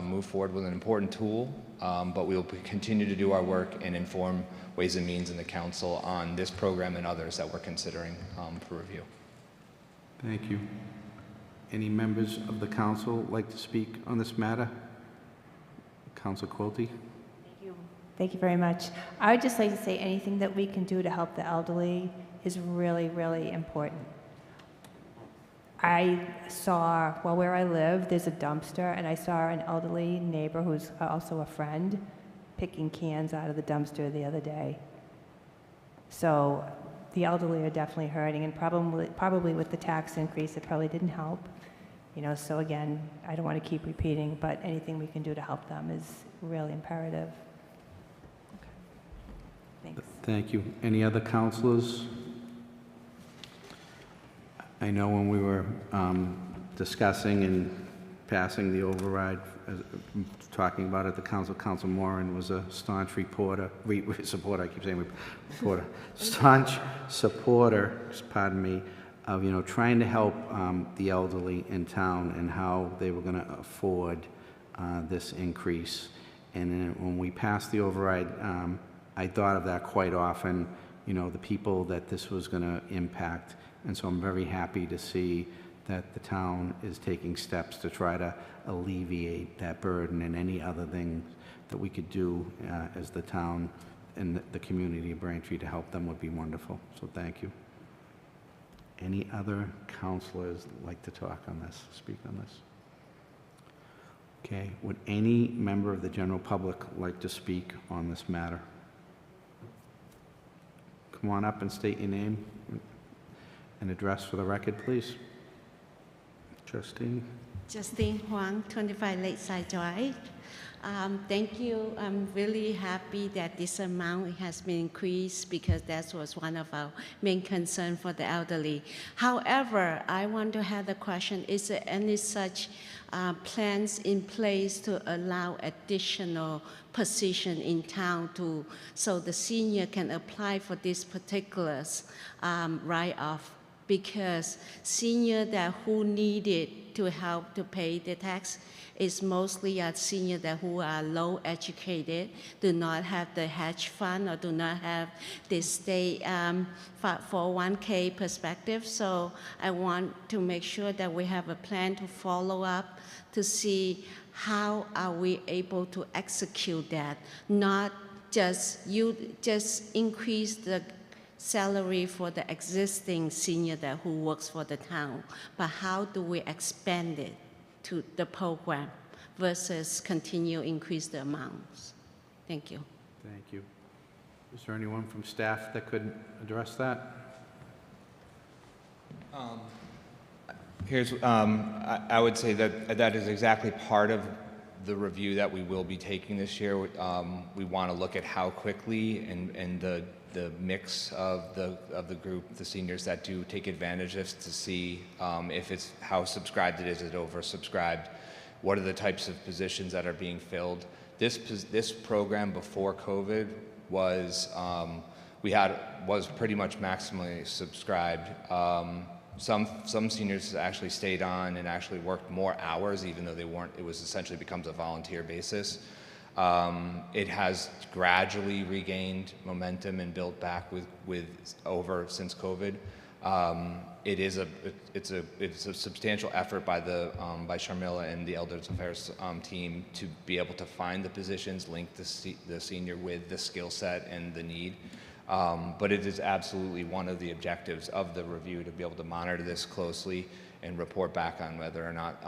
move forward with an important tool, but we will continue to do our work and inform Ways and Means and the council on this program and others that we're considering for review. Thank you. Any members of the council like to speak on this matter? Council Quilty? Thank you very much. I would just like to say anything that we can do to help the elderly is really, really important. I saw, well, where I live, there's a dumpster, and I saw an elderly neighbor who's also a friend picking cans out of the dumpster the other day. So the elderly are definitely hurting, and probably with the tax increase, it probably didn't help. So again, I don't want to keep repeating, but anything we can do to help them is really imperative. Thanks. Thank you. Any other councilors? I know when we were discussing and passing the override, talking about it, Council Moran was a staunch supporter, staunch supporter, pardon me, of, trying to help the elderly in town and how they were going to afford this increase. And then when we passed the override, I thought of that quite often, the people that this was going to impact. And so I'm very happy to see that the town is taking steps to try to alleviate that burden, and any other things that we could do as the town and the community of Braintree to help them would be wonderful. So thank you. Any other councilors like to talk on this, speak on this? Okay, would any member of the general public like to speak on this matter? Come on up and state your name and address for the record, please. Justine. Justine Huang, 25 Lakeside Drive. Thank you. I'm really happy that this amount has been increased, because that was one of our main concerns for the elderly. However, I want to have the question, is there any such plans in place to allow additional position in town so the senior can apply for this particular write-off? Because senior who need it to help to pay the tax is mostly a senior who are low educated, do not have the hedge fund, or do not have the state 401k perspective. So I want to make sure that we have a plan to follow up to see how are we able to execute that, not just increase the salary for the existing senior who works for the town, but how do we expand it to the program versus continue increase the amounts? Thank you. Thank you. Is there anyone from staff that could address that? I would say that is exactly part of the review that we will be taking this year. We want to look at how quickly and the mix of the group, the seniors that do take advantage of this, to see if it's how subscribed it is it oversubscribed, what are the types of positions that are being filled. This program before COVID was pretty much maximally subscribed. Some seniors actually stayed on and actually worked more hours, even though they weren't. It was essentially becomes a volunteer basis. It has gradually regained momentum and built back since COVID. It's a substantial effort by Sharmila and the Elders Affairs team to be able to find the positions, link the senior with the skill set and the need. But it is absolutely one of the objectives of the review to be able to monitor this closely and report back on whether or not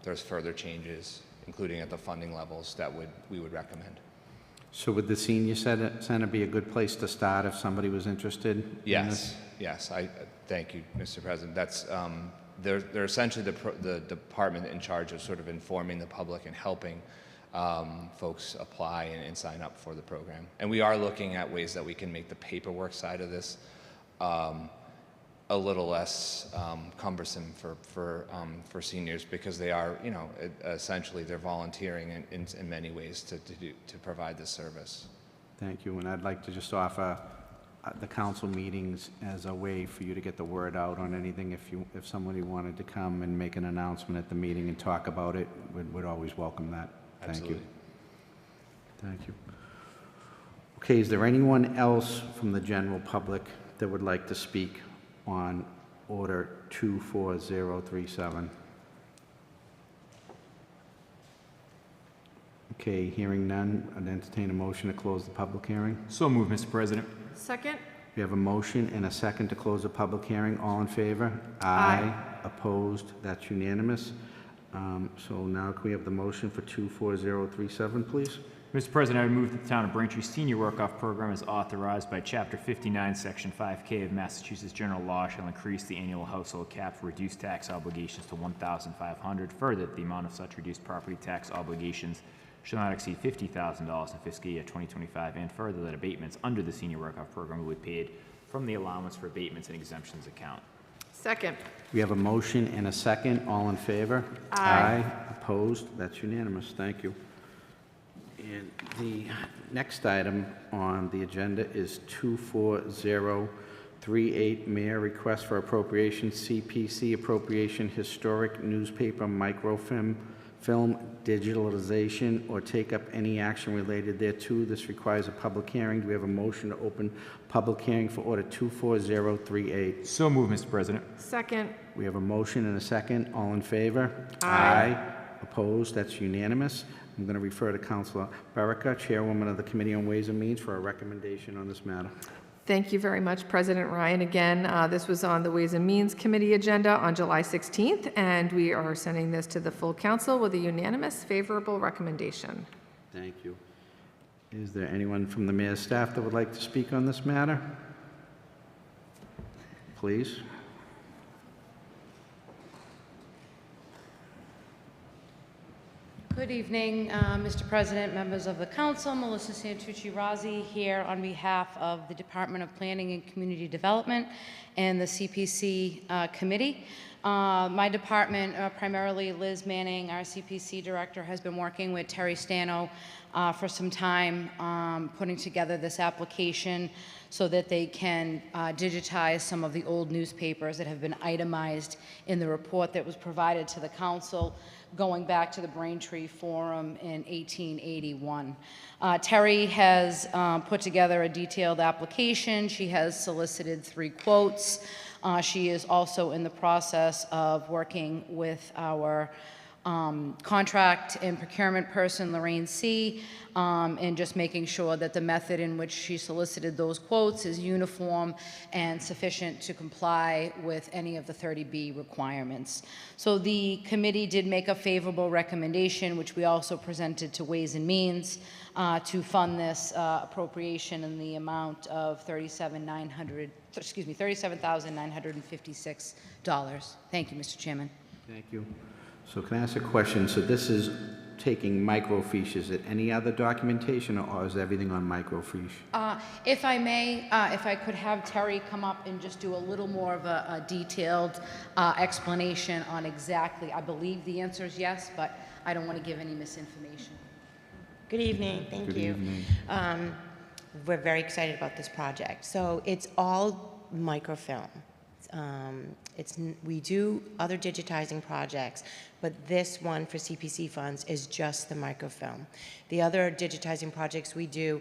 there's further changes, including at the funding levels that we would recommend. So would the senior center be a good place to start if somebody was interested in this? Yes. I thank you, Mr. President. That's they're essentially the department in charge of sort of informing the public and helping folks apply and sign up for the program. And we are looking at ways that we can make the paperwork side of this a little less cumbersome for seniors, because they are, you know, essentially they're volunteering in many ways to provide this service. Thank you, and I'd like to just offer the council meetings as a way for you to get the word out on anything. If somebody wanted to come and make an announcement at the meeting and talk about it, we'd always welcome that. Absolutely. Thank you. Okay, is there anyone else from the general public that would like to speak on Order 24037? Okay, hearing none, I'd entertain a motion to close the public hearing. So moved, Mr. President. Second? We have a motion and a second to close the public hearing. All in favor? Aye. Opposed? That's unanimous. So now can we have the motion for 24037, please? Mr. President, I would move that the Town of Braintree Senior Work-Off Program is authorized by Chapter 59, Section 5K of Massachusetts General Law shall increase the annual household cap for reduced tax obligations to $1,500. Further, the amount of such reduced property tax obligations shall not exceed $50,000 in fiscal year 2025, and further, that abatements under the Senior Work-Off Program will be paid from the allowance for abatements and exemptions account. Second. We have a motion and a second. All in favor? Aye. Opposed? That's unanimous. Thank you. And the next item on the agenda is 24038, Mayor Request for Appropriation, CPC Appropriation, Historic Newspaper Microfilm Digitalization, or take up any action related thereto. This requires a public hearing. Do we have a motion to open public hearing for Order 24038? So moved, Mr. President. Second. We have a motion and a second. All in favor? Aye. Opposed? That's unanimous. I'm going to refer to Councilor Baraka, Chairwoman of the Committee on Ways and Means, for a recommendation on this matter. Thank you very much, President Ryan. Again, this was on the Ways and Means Committee agenda on July 16th, and we are sending this to the full council with a unanimous favorable recommendation. Thank you. Is there anyone from the mayor's staff that would like to speak on this matter? Please. Good evening, Mr. President, members of the council. Melissa Santucci-Razzi here on behalf of the Department of Planning and Community Development and the CPC committee. My department, primarily Liz Manning, our CPC director, has been working with Terry Stano for some time, putting together this application so that they can digitize some of the old newspapers that have been itemized in the report that was provided to the council going back to the Braintree Forum in 1881. Terry has put together a detailed application. She has solicited 3 quotes. She is also in the process of working with our contract and procurement person, Lorraine C., and just making sure that the method in which she solicited those quotes is uniform and sufficient to comply with any of the 30B requirements. So the committee did make a favorable recommendation, which we also presented to Ways and Means, to fund this appropriation in the amount of $37,956. Thank you, Mr. Chairman. Thank you. So can I ask a question? So this is taking microfiche. Is it any other documentation, or is everything on microfiche? If I may, if I could have Terry come up and just do a little more of a detailed explanation on exactly, I believe the answer is yes, but I don't want to give any misinformation. Good evening. Thank you. Good evening. We're very excited about this project. So it's all microfilm. We do other digitizing projects, but this one for CPC funds is just the microfilm. The other digitizing projects we do,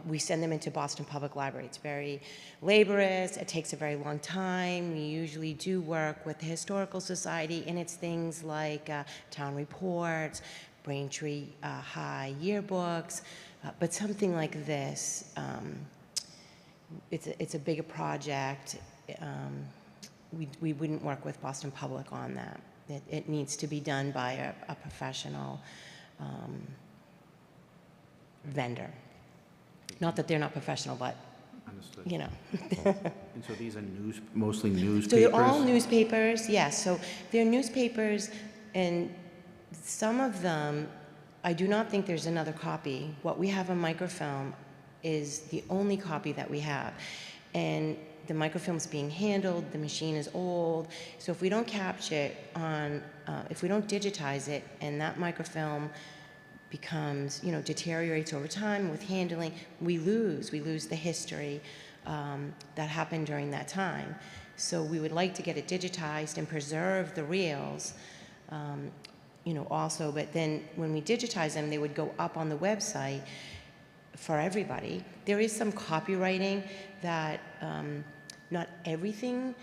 we send them into Boston Public Library. It's very laborious. It takes a very long time. We usually do work with the Historical Society, and it's things like town reports, Braintree High yearbooks, but something like this, it's a bigger project. We wouldn't work with Boston Public on that. It needs to be done by a professional vendor. Not that they're not professional, but, Understood. you know. And so these are mostly newspapers? So they're all newspapers, yes. So they're newspapers, and some of them, I do not think there's another copy. What we have on microfilm is the only copy that we have. and the microfilm's being handled, the machine is old. So if we don't capture it on, if we don't digitize it, and that microfilm becomes, deteriorates over time with handling, we lose the history that happened during that time. So we would like to get it digitized and preserve the reels, also, but then when we digitize them, they would go up on the website for everybody. There is some copywriting that not everything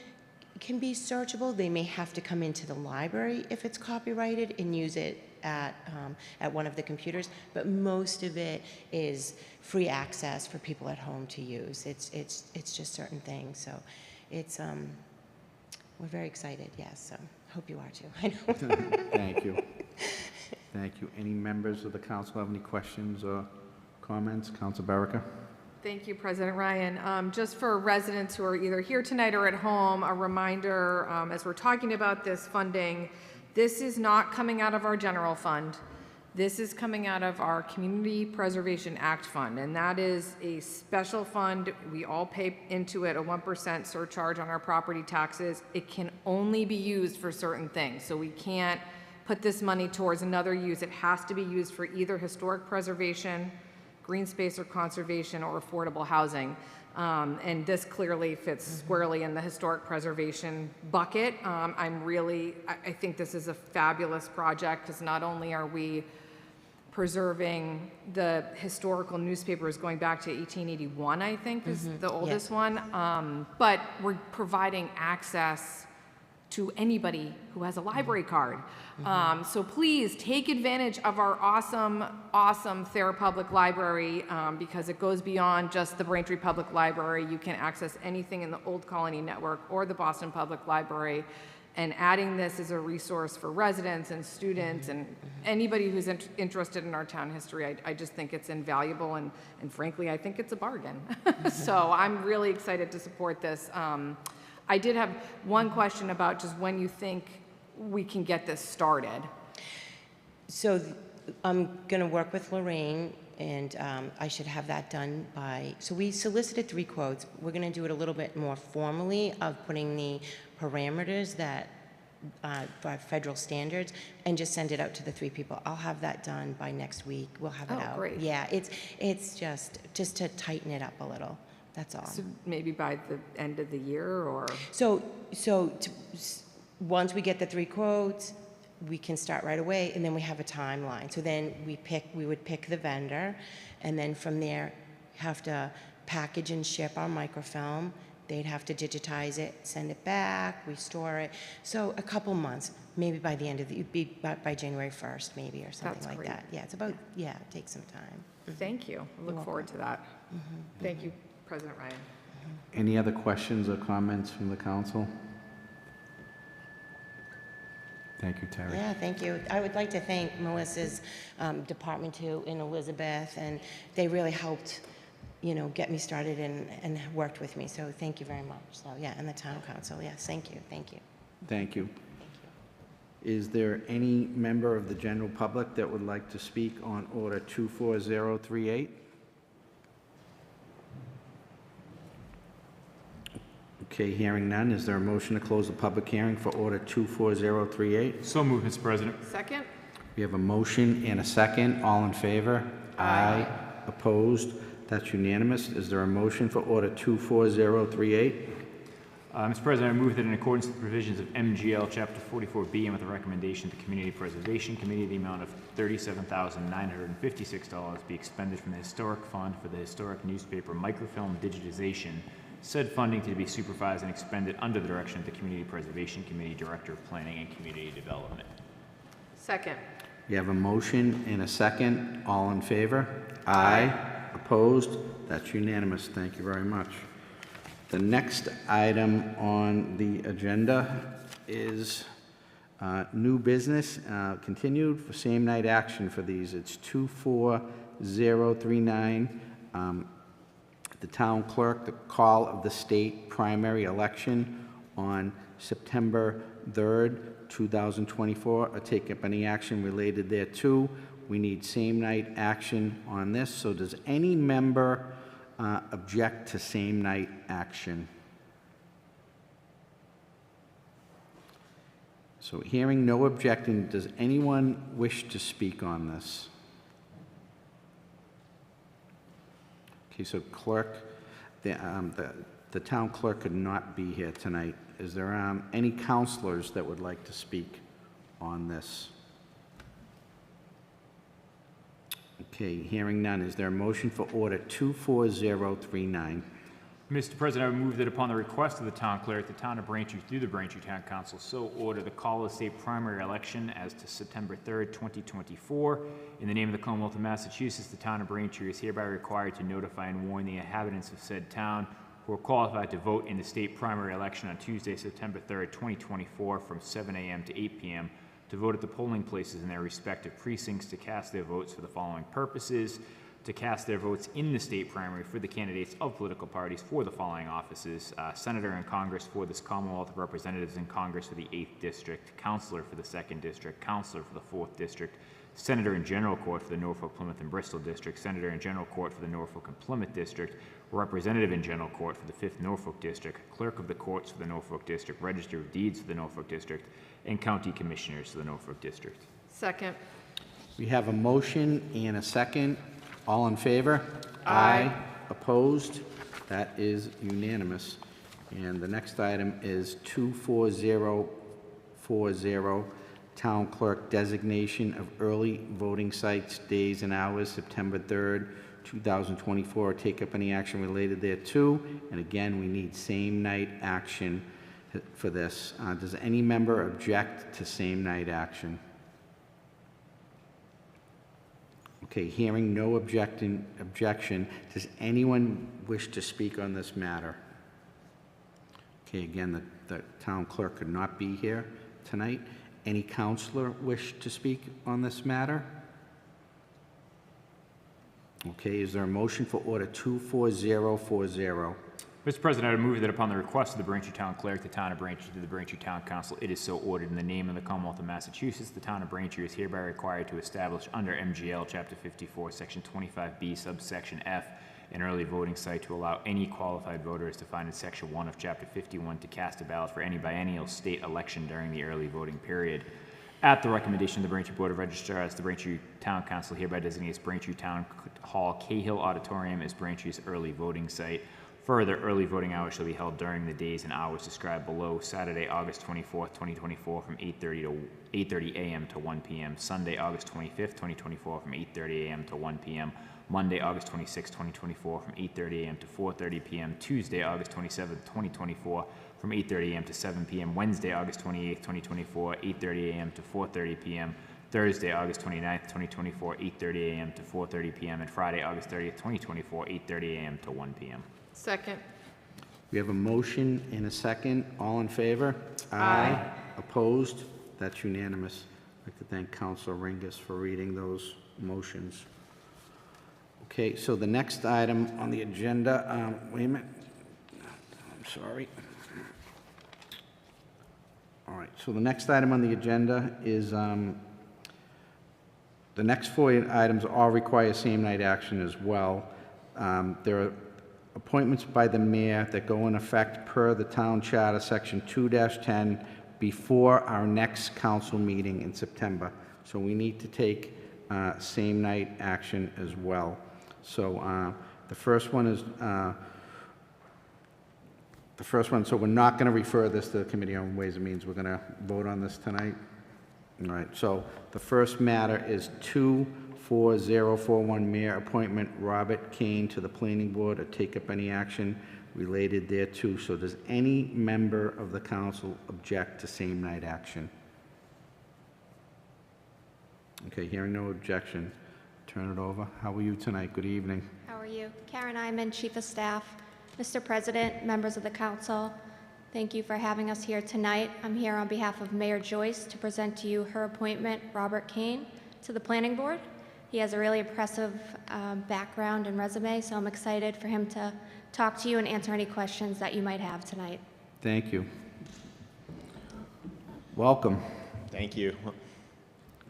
can be searchable. They may have to come into the library if it's copyrighted and use it at one of the computers, but most of it is free access for people at home to use. It's just certain things. So it's we're very excited. Yes. So hope you are too. I know. Thank you. Thank you. Any members of the council have any questions or comments? Council Baraka. Thank you, President Ryan. Just for residents who are either here tonight or at home, a reminder, as we're talking about this funding, this is not coming out of our general fund. This is coming out of our Community Preservation Act fund, and that is a special fund. We all pay into it a 1% surcharge on our property taxes. It can only be used for certain things, so we can't put this money towards another use. It has to be used for either historic preservation, green space or conservation, or affordable housing. And this clearly fits squarely in the historic preservation bucket. I think this is a fabulous project, because not only are we preserving the historical newspapers going back to 1881, I think is the oldest one, but we're providing access to anybody who has a library card. So please take advantage of our awesome Thayer Public Library, because it goes beyond just the Braintree Public Library. You can access anything in the Old Colony Network or the Boston Public Library. And adding this as a resource for residents and students and anybody who's interested in our town history, I just think it's invaluable, and frankly, I think it's a bargain. So I'm really excited to support this. I did have one question about just when you think we can get this started. So I'm going to work with Lorraine, and I should have that done by, so we solicited 3 quotes. We're going to do it a little bit more formally of putting the parameters that for federal standards, and just send it out to the 3 people. I'll have that done by next week. We'll have it out. Great. Yeah, it's just to tighten it up a little. That's all. So maybe by the end of the year, or? Once we get the 3 quotes, we can start right away, and then we have a timeline. So then we would pick the vendor, and then from there have to package and ship our microfilm. They'd have to digitize it, send it back, we store it. So a couple months, maybe by the end of by January 1st, maybe, or something like that. Yeah, it takes some time. Thank you. I look forward to that. Thank you, President Ryan. Any other questions or comments from the council? Thank you, Terry. Yeah, thank you. I would like to thank Melissa's department too, and Elizabeth, and they really helped, get me started and worked with me. So thank you very much. So yeah, and the town council. Yes, thank you. Thank you. Is there any member of the general public that would like to speak on Order 24038? Okay, hearing none, is there a motion to close the public hearing for Order 24038? So moved, Mr. President. Second? We have a motion and a second. All in favor? Aye. Opposed? That's unanimous. Is there a motion for Order 24038? Mr. President, I move that in accordance with the provisions of MGL Chapter 44B and with a recommendation to the Community Preservation Committee, the amount of $37,956 be expended from the Historic Fund for the historic newspaper microfilm digitization, said funding to be supervised and expended under the direction of the Community Preservation Committee, Director of Planning and Community Development. Second. We have a motion and a second. All in favor? Aye. Opposed? That's unanimous. Thank you very much. The next item on the agenda is new business, continued for same night action for these. It's 24039. The town clerk, the call of the state primary election on September 3rd, 2024, or take up any action related thereto. We need same night action on this. So does any member object to same night action? So hearing no objection, does anyone wish to speak on this? Okay, so clerk, the town clerk could not be here tonight. Is there any counselors that would like to speak on this? Okay, hearing none. Is there a motion for order 24039? Mr. President, I would move that upon the request of the town clerk, the town of Braintree, through the Braintree Town Council, so order the call of state primary election as to September 3rd, 2024. In the name of the Commonwealth of Massachusetts, the town of Braintree is hereby required to notify and warn the inhabitants of said town who are qualified to vote in the state primary election on Tuesday, September 3rd, 2024, from 7 a.m. to 8 p.m. to vote at the polling places in their respective precincts to cast their votes for the following purposes: to cast their votes in the state primary for the candidates of political parties for the following offices: Senator in Congress for this Commonwealth, Representatives in Congress for the 8th District, Councilor for the 2nd District, Councilor for the 4th District, Senator in General Court for the Norfolk, Plymouth, and Bristol District, Senator in General Court for the Norfolk and Plymouth District, Representative in General Court for the 5th Norfolk District, Clerk of the Courts for the Norfolk District, Register of Deeds for the Norfolk District, and County Commissioners for the Norfolk District. Second. We have a motion and a second. All in favor? Aye. Opposed? That is unanimous. And the next item is 24040, Town Clerk designation of early voting sites, days and hours, September 3rd, 2024. Take up any action related thereto. And again, we need same night action for this. Does any member object to same night action? Okay, hearing no objection, does anyone wish to speak on this matter? Okay, again, the town clerk could not be here tonight. Any counselor wish to speak on this matter? Okay, is there a motion for order 24040? Mr. President, I would move that upon the request of the Braintree Town Clerk, the town of Braintree, to the Braintree Town Council, it is so ordered in the name of the Commonwealth of Massachusetts, the town of Braintree is hereby required to establish under MGL Chapter 54, Section 25B, subsection F, an early voting site to allow any qualified voter as defined in Section 1 of Chapter 51 to cast a ballot for any biennial state election during the early voting period. At the recommendation of the Braintree Board of Registrars, the Braintree Town Council hereby designates Braintree Town Hall Cahill Auditorium as Braintree's early voting site. Further, early voting hours shall be held during the days and hours described below: Saturday, August 24th, 2024, from 8:30 a.m. to 1 p.m. Sunday, August 25th, 2024, from 8:30 a.m. to 1 p.m. Monday, August 26th, 2024, from 8:30 a.m. to 4:30 p.m. Tuesday, August 27th, 2024, from 8:30 a.m. to 7 p.m. Wednesday, August 28th, 2024, 8:30 a.m. to 4:30 p.m. Thursday, August 29th, 2024, 8:30 a.m. to 4:30 p.m. and Friday, August 30th, 2024, 8:30 a.m. to 1 p.m. Second. We have a motion and a second. All in favor? Aye. Opposed? That's unanimous. I'd like to thank Councilor Ringus for reading those motions. Okay, so the next item on the agenda, wait a minute. I'm sorry. All right, so the next item on the agenda is, the next 4 items all require same-night action as well. There are appointments by the mayor that go in effect per the town charter, section 2-10, before our next council meeting in September. So we need to take same-night action as well. So the first one is, so we're not going to refer this to the Committee on Ways and Means. We're going to vote on this tonight. All right, so the first matter is 24041, Mayor Appointment Robert Kane to the Planning Board, or take up any action related thereto. So does any member of the council object to same-night action? Okay, hearing no objection, turn it over. How are you tonight? Good evening. How are you? Karen Iman, Chief of Staff. Mr. President, members of the council, thank you for having us here tonight. I'm here on behalf of Mayor Joyce to present to you her appointment, Robert Kane, to the Planning Board. He has a really impressive background and resume, so I'm excited for him to talk to you and answer any questions that you might have tonight. Thank you. Welcome. Thank you.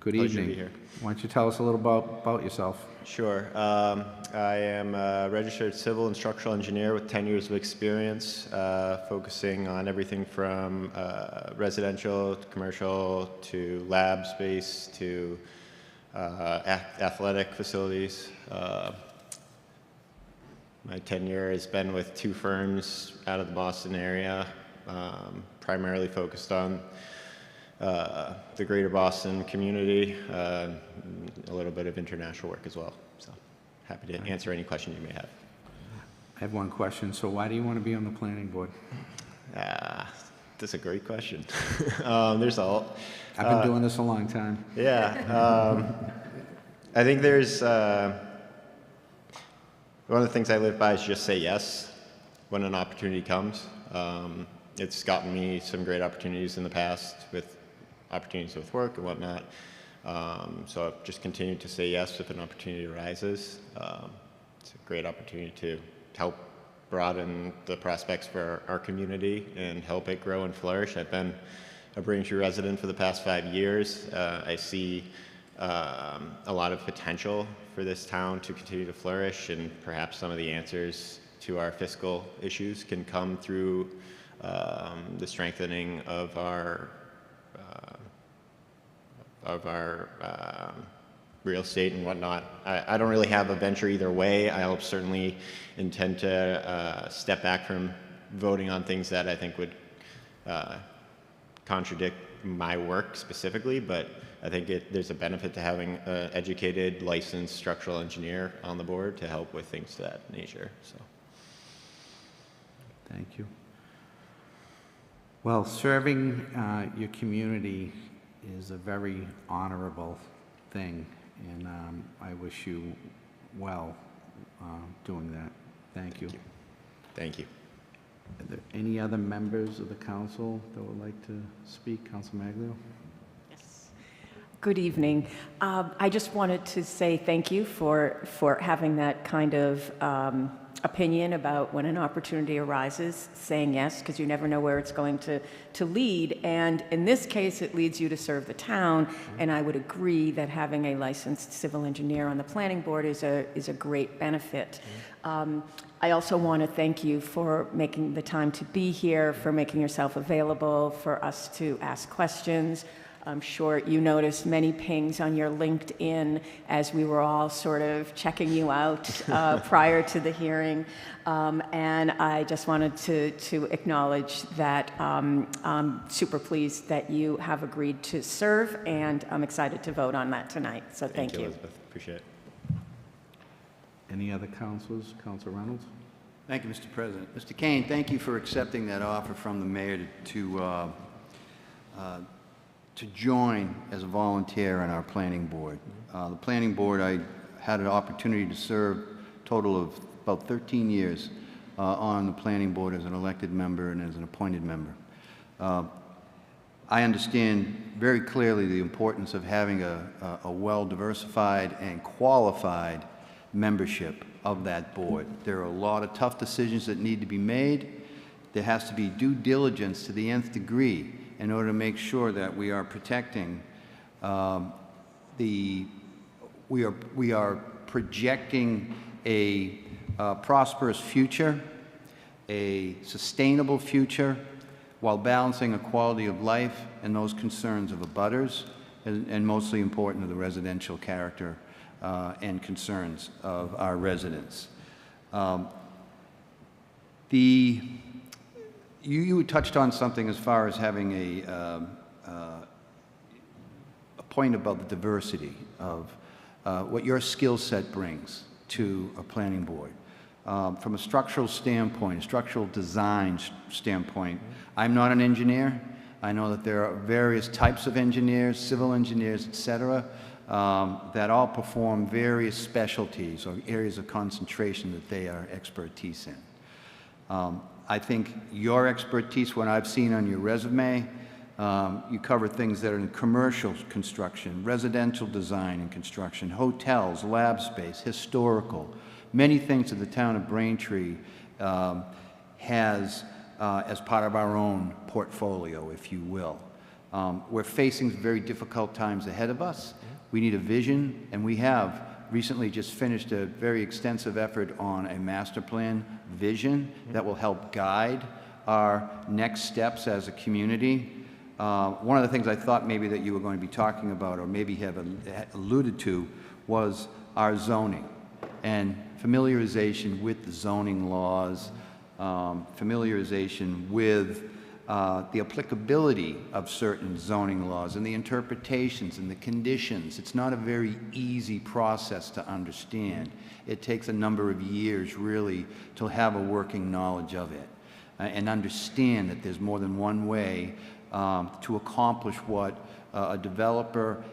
Good Pleasure to evening. be here. Why don't you tell us a little about yourself? Sure. I am a registered civil and structural engineer with 10 years of experience, focusing on everything from residential to commercial to lab space to athletic facilities. My tenure has been with 2 firms out of the Boston area, primarily focused on the greater Boston community, a little bit of international work as well. So happy to answer any questions you may have. I have one question. So why do you want to be on the planning board? That's a great question. There's all. I've been doing this a long time. Yeah. I think there's one of the things I live by is just say yes when an opportunity comes. It's gotten me some great opportunities in the past with opportunities with work and whatnot. So I've just continued to say yes if an opportunity arises. It's a great opportunity to help broaden the prospects for our community and help it grow and flourish. I've been a Braintree resident for the past 5 years. I see a lot of potential for this town to continue to flourish, and perhaps some of the answers to our fiscal issues can come through the strengthening of our real estate and whatnot. I don't really have a venture either way. I'll certainly intend to step back from voting on things that I think would contradict my work specifically, but I think there's a benefit to having an educated, licensed structural engineer on the board to help with things of that nature. So, thank you. Well, serving your community is a very honorable thing, and I wish you well doing that. Thank you. Thank you. Are there any other members of the council that would like to speak? Council Maglio? Good evening. I just wanted to say thank you for having that kind of opinion about when an opportunity arises, saying yes, because you never know where it's going to lead. And in this case, it leads you to serve the town. And I would agree that having a licensed civil engineer on the planning board is a great benefit. I also want to thank you for making the time to be here, for making yourself available for us to ask questions. I'm sure you noticed many pings on your LinkedIn as we were all sort of checking you out prior to the hearing. And I just wanted to acknowledge that I'm super pleased that you have agreed to serve, and I'm excited to vote on that tonight. So thank you. Elizabeth. Appreciate it. Any other councilors? Council Reynolds? Thank you, Mr. President. Mr. Kane, thank you for accepting that offer from the mayor to join as a volunteer on our planning board. The planning board, I had an opportunity to serve a total of about 13 years on the planning board as an elected member and as an appointed member. I understand very clearly the importance of having a well-diversified and qualified membership of that board. There are a lot of tough decisions that need to be made. There has to be due diligence to the nth degree in order to make sure that we are protecting we are projecting a prosperous future, a sustainable future, while balancing a quality of life and those concerns of abutters, and mostly important to the residential character and concerns of our residents. You touched on something as far as having a point about the diversity of what your skill set brings to a planning board. From a structural standpoint, a structural design standpoint, I'm not an engineer. I know that there are various types of engineers, civil engineers, et cetera, that all perform various specialties or areas of concentration that they are expertise in. I think your expertise, what I've seen on your resume, you cover things that are in commercial construction, residential design and construction, hotels, lab space, historical, many things that the town of Braintree has as part of our own portfolio, if you will. We're facing very difficult times ahead of us. We need a vision, and we have recently just finished a very extensive effort on a master plan vision that will help guide our next steps as a community. One of the things I thought maybe that you were going to be talking about, or maybe have alluded to, was our zoning and familiarization with the zoning laws, familiarization with the applicability of certain zoning laws and the interpretations and the conditions. It's not a very easy process to understand. It takes a number of years really to have a working knowledge of it and understand that there's more than one way to accomplish what a developer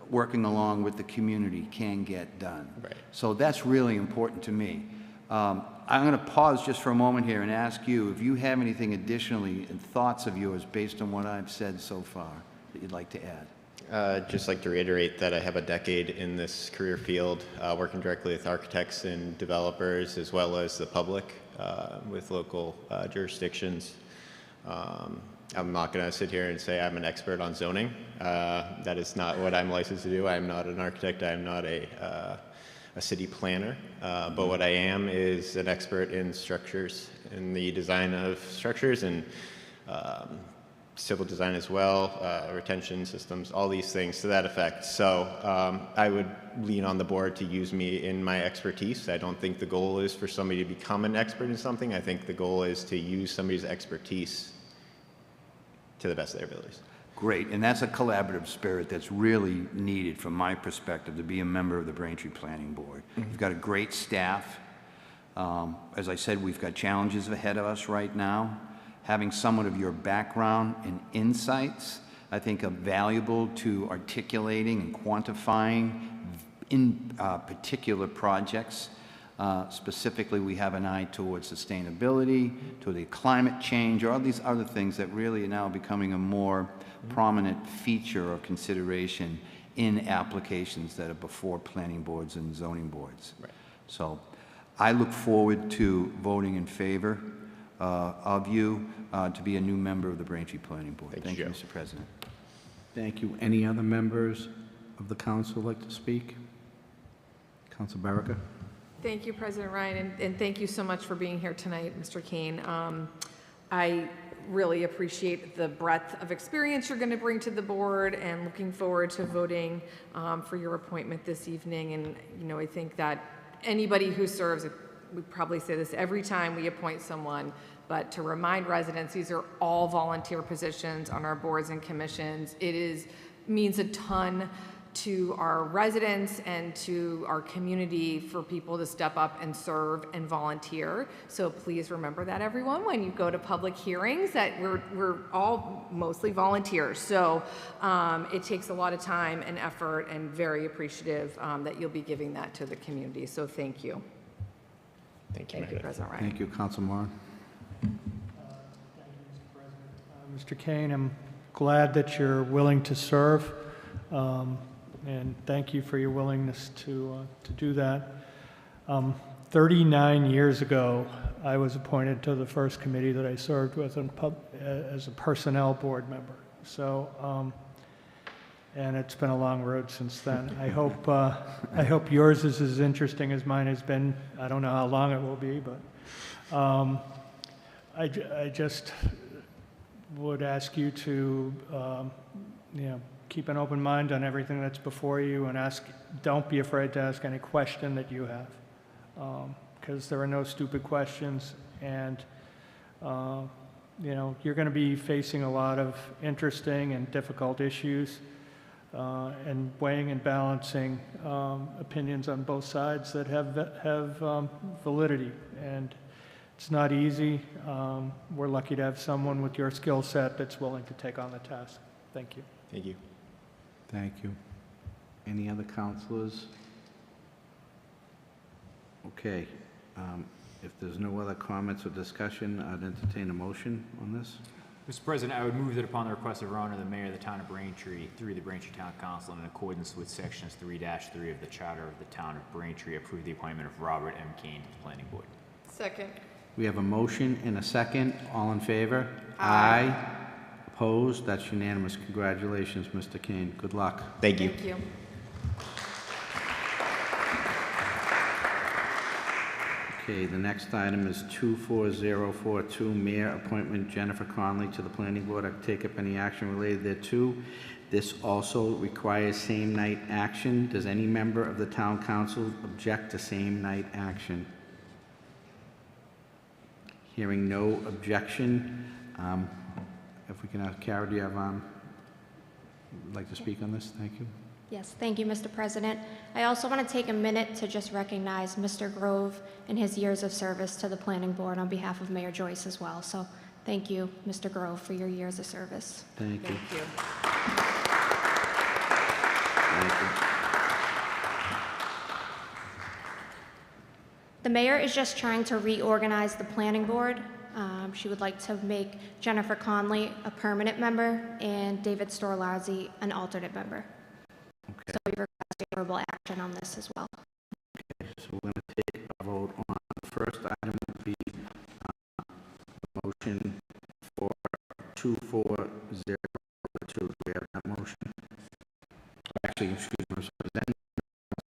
working along with the community can get done. Right. So that's really important to me. I'm going to pause just for a moment here and ask you if you have anything additionally and thoughts of yours based on what I've said so far that you'd like to add. Just like to reiterate that I have a decade in this career field, working directly with architects and developers as well as the public with local jurisdictions. I'm not going to sit here and say I'm an expert on zoning. That is not what I'm licensed to do. I'm not an architect. I'm not a city planner, but what I am is an expert in structures, in the design of structures and civil design as well, retention systems, all these things to that effect. So I would lean on the board to use me in my expertise. I don't think the goal is for somebody to become an expert in something. I think the goal is to use somebody's expertise to the best of their abilities. Great, and that's a collaborative spirit that's really needed from my perspective to be a member of the Braintree Planning Board. We've got a great staff. As I said, we've got challenges ahead of us right now. Having someone of your background and insights, I think, are valuable to articulating and quantifying in particular projects. Specifically, we have an eye towards sustainability, to the climate change, or all these other things that really are now becoming a more prominent feature or consideration in applications that are before planning boards and zoning boards. Right. So I look forward to voting in favor of you to be a new member of the Braintree Planning Board. Thank you, Mr. President. Thank you. Any other members of the council like to speak? Council Baraka. Thank you, President Ryan, and thank you so much for being here tonight, Mr. Kane. I really appreciate the breadth of experience you're going to bring to the board, and looking forward to voting for your appointment this evening. And I think that anybody who serves, we probably say this every time we appoint someone, but to remind residents, these are all volunteer positions on our boards and commissions. It means a ton to our residents and to our community for people to step up and serve and volunteer. So please remember that, everyone, when you go to public hearings, that we're all mostly volunteers. So it takes a lot of time and effort, and very appreciative that you'll be giving that to the community. So thank you. Thank you, President Ryan. Thank you, Council Moran. Mr. Kane, I'm glad that you're willing to serve. And thank you for your willingness to do that. 39 years ago, I was appointed to the first committee that I served with as a personnel board member. So, and it's been a long road since then. I hope yours is as interesting as mine has been. I don't know how long it will be, but I just would ask you to, keep an open mind on everything that's before you, and don't be afraid to ask any question that you have, because there are no stupid questions, and you're going to be facing a lot of interesting and difficult issues, and weighing and balancing opinions on both sides that have validity, and it's not easy. We're lucky to have someone with your skill set that's willing to take on the task. Thank you. Thank you. Thank you. Any other councilors? Okay. If there's no other comments or discussion, I'd entertain a motion on this. Mr. President, I would move that upon the request of Her Honor, the Mayor of the Town of Braintree, through the Braintree Town Council, and in accordance with Sections 3-3 of the Charter of the Town of Braintree, approve the appointment of Robert M. Kane to the Planning Board. Second. We have a motion and a second. All in favor? Aye. Opposed? That's unanimous. Congratulations, Mr. Kane. Good luck. Thank you. Thank you. Okay, the next item is 24042, Mayor Appointment Jennifer Conley to the Planning Board. I take up any action related thereto. This also requires same-night action. Does any member of the Town Council object to same-night action? Hearing no objection, if we can ask Kara, do you have, like to speak on this? Thank you. Yes, thank you, Mr. President. I also want to take a minute to just recognize Mr. Grove and his years of service to the Planning Board on behalf of Mayor Joyce as well. So thank you, Mr. Grove, for your years of service. Thank you. Thank you. Thank you. The mayor is just trying to reorganize the Planning Board. She would like to make Jennifer Conley a permanent member and David Storlazzi an alternate member. Okay. So we request favorable action on this as well. Okay, so we're going to take a vote on the first item would be the motion for 24042. Do we have that motion? Actually, excuse me, Mr. President, I'd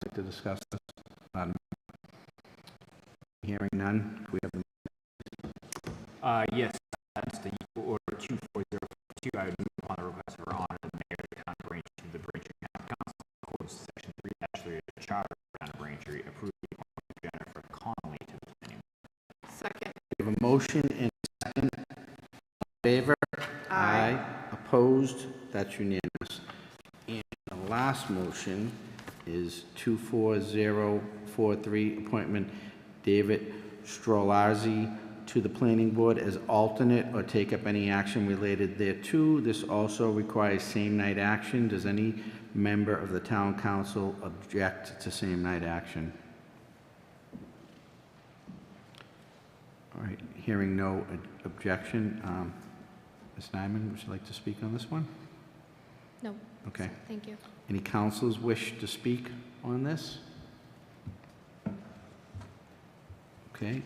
like to discuss this. Hearing none, do we have the Yes, Mr. Order 24042, I would move upon the request of Her Honor, the Mayor of the Town of Braintree, to the Braintree Town Council, in accordance with Section 3-3 of the Charter of the Town of Braintree, approve the appointment of Jennifer Conley to the planning board. Second. We have a motion and a second. In favor? Aye. Opposed? That's unanimous. And the last motion is 24043, appointment David Strolazzi to the Planning Board as alternate or take up any action related thereto. This also requires same-night action. Does any member of the Town Council object to same-night action? All right, hearing no objection. Ms. Nyman, would you like to speak on this one? No. Okay. Thank you. Any councilors wish to speak on this? Okay,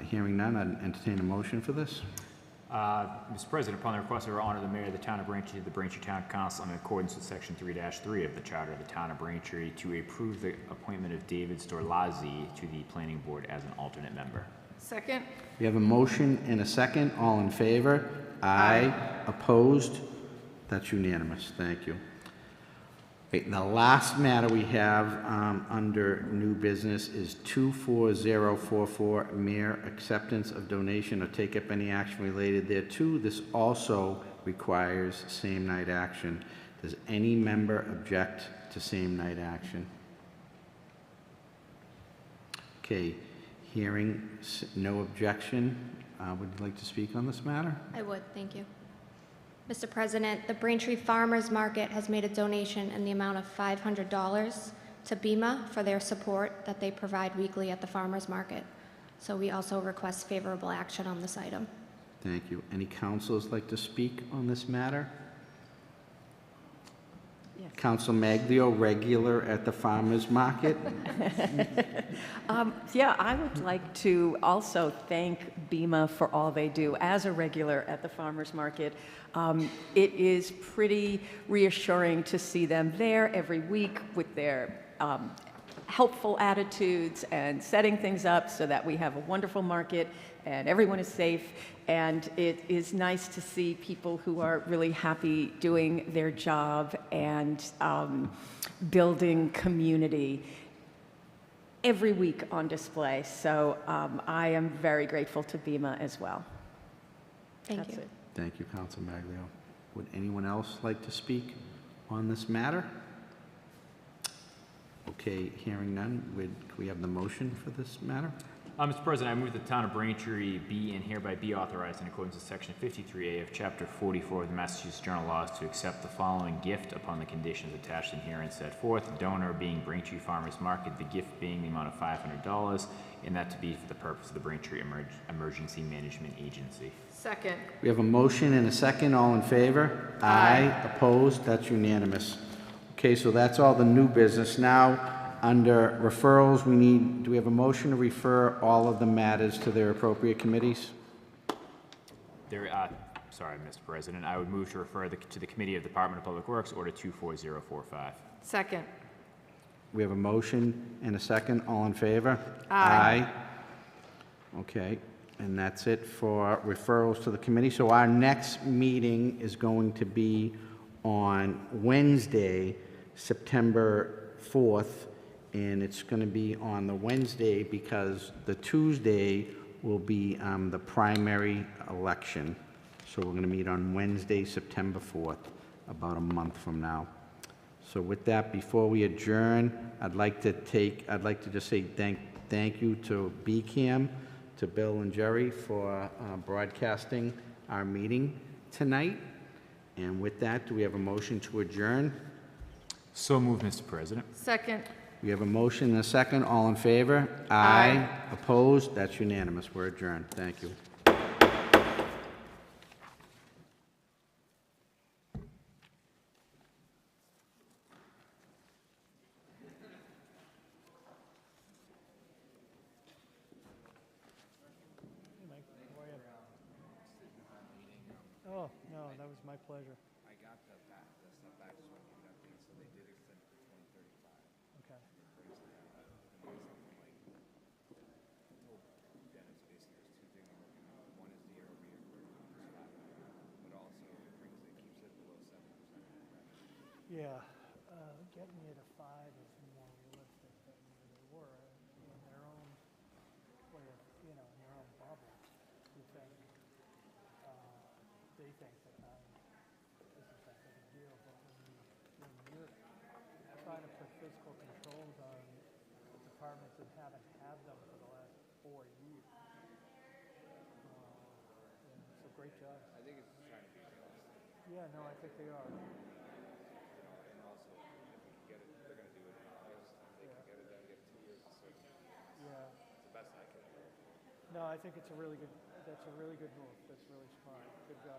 hearing none, I'd entertain a motion for this. Mr. President, upon the request of Her Honor, the Mayor of the Town of Braintree, the Braintree Town Council, in accordance with Section 3-3 of the Charter of the Town of Braintree, to approve the appointment of David Storlazzi to the Planning Board as an alternate member. Second. We have a motion and a second. All in favor? Aye. Opposed? That's unanimous. Thank you. Right, and the last matter we have under new business is 24044, mere acceptance of donation or take up any action related thereto. This also requires same-night action. Does any member object to same-night action? Okay, hearing no objection, would you like to speak on this matter? I would, thank you. Mr. President, the Braintree Farmers Market has made a donation in the amount of $500 to BEMA for their support that they provide weekly at the farmers market. So we also request favorable action on this item. Thank you. Any councilors like to speak on this matter? Yes. Council Maglio, regular at the farmers market. Yeah, I would like to also thank BEMA for all they do. As a regular at the farmers market, it is pretty reassuring to see them there every week with their helpful attitudes and setting things up so that we have a wonderful market and everyone is safe. And it is nice to see people who are really happy doing their job and building community every week on display. So I am very grateful to BEMA as well. Thank That's you. it. Thank you, Council Maglio. Would anyone else like to speak on this matter? Okay, hearing none, would we have the motion for this matter? Mr. President, I move that the Town of Braintree be and hereby be authorized in accordance with Section 53A of Chapter 44 of the Massachusetts General Laws to accept the following gift upon the conditions attached in here and set forth. Donor being Braintree Farmers Market, the gift being the amount of $500, and that to be for the purpose of the Braintree Emergency Management Agency. Second. We have a motion and a second. All in favor? Aye. Opposed? That's unanimous. Okay, so that's all the new business. Now, under referrals, do we have a motion to refer all of the matters to their appropriate committees? There, sorry, Mr. President, I would move to refer to the Committee of Department of Public Works, Order 24045. Second. We have a motion and a second. All in favor? Aye. Okay, and that's it for referrals to the committee. So our next meeting is going to be on Wednesday, September 4th, and it's going to be on the Wednesday because the Tuesday will be the primary election. So we're going to meet on Wednesday, September 4th, about a month from now. So with that, before we adjourn, I'd like to just say thank you to BCAM, to Bill and Jerry for broadcasting our meeting tonight. And with that, do we have a motion to adjourn? So moved, Mr. President. Second. We have a motion and a second. All in favor? Aye. Opposed? That's unanimous. We're adjourned. Thank you. Oh, no, that was my pleasure. I got the stuff back just when you got these, so they did extend it to 2035. Okay. Dennis, basically, there's two things I'm working on. One is the year-over-year growth, but also it keeps it below 7%. Yeah, getting it to 5 is more realistic than where they were in their own way of, in their own bubble. You think, they think that this is that big a deal, but when you're trying to put fiscal controls on the departments that haven't had them for the last 4 years, so great job. I think it's trying to be realistic. Yeah, no, I think they are. And also, if we can get it, they're going to do it in August. They can get it done, get 2 years. So Yeah. it's the best I can do. No, I think it's that's a really good move. That's really smart. Good job.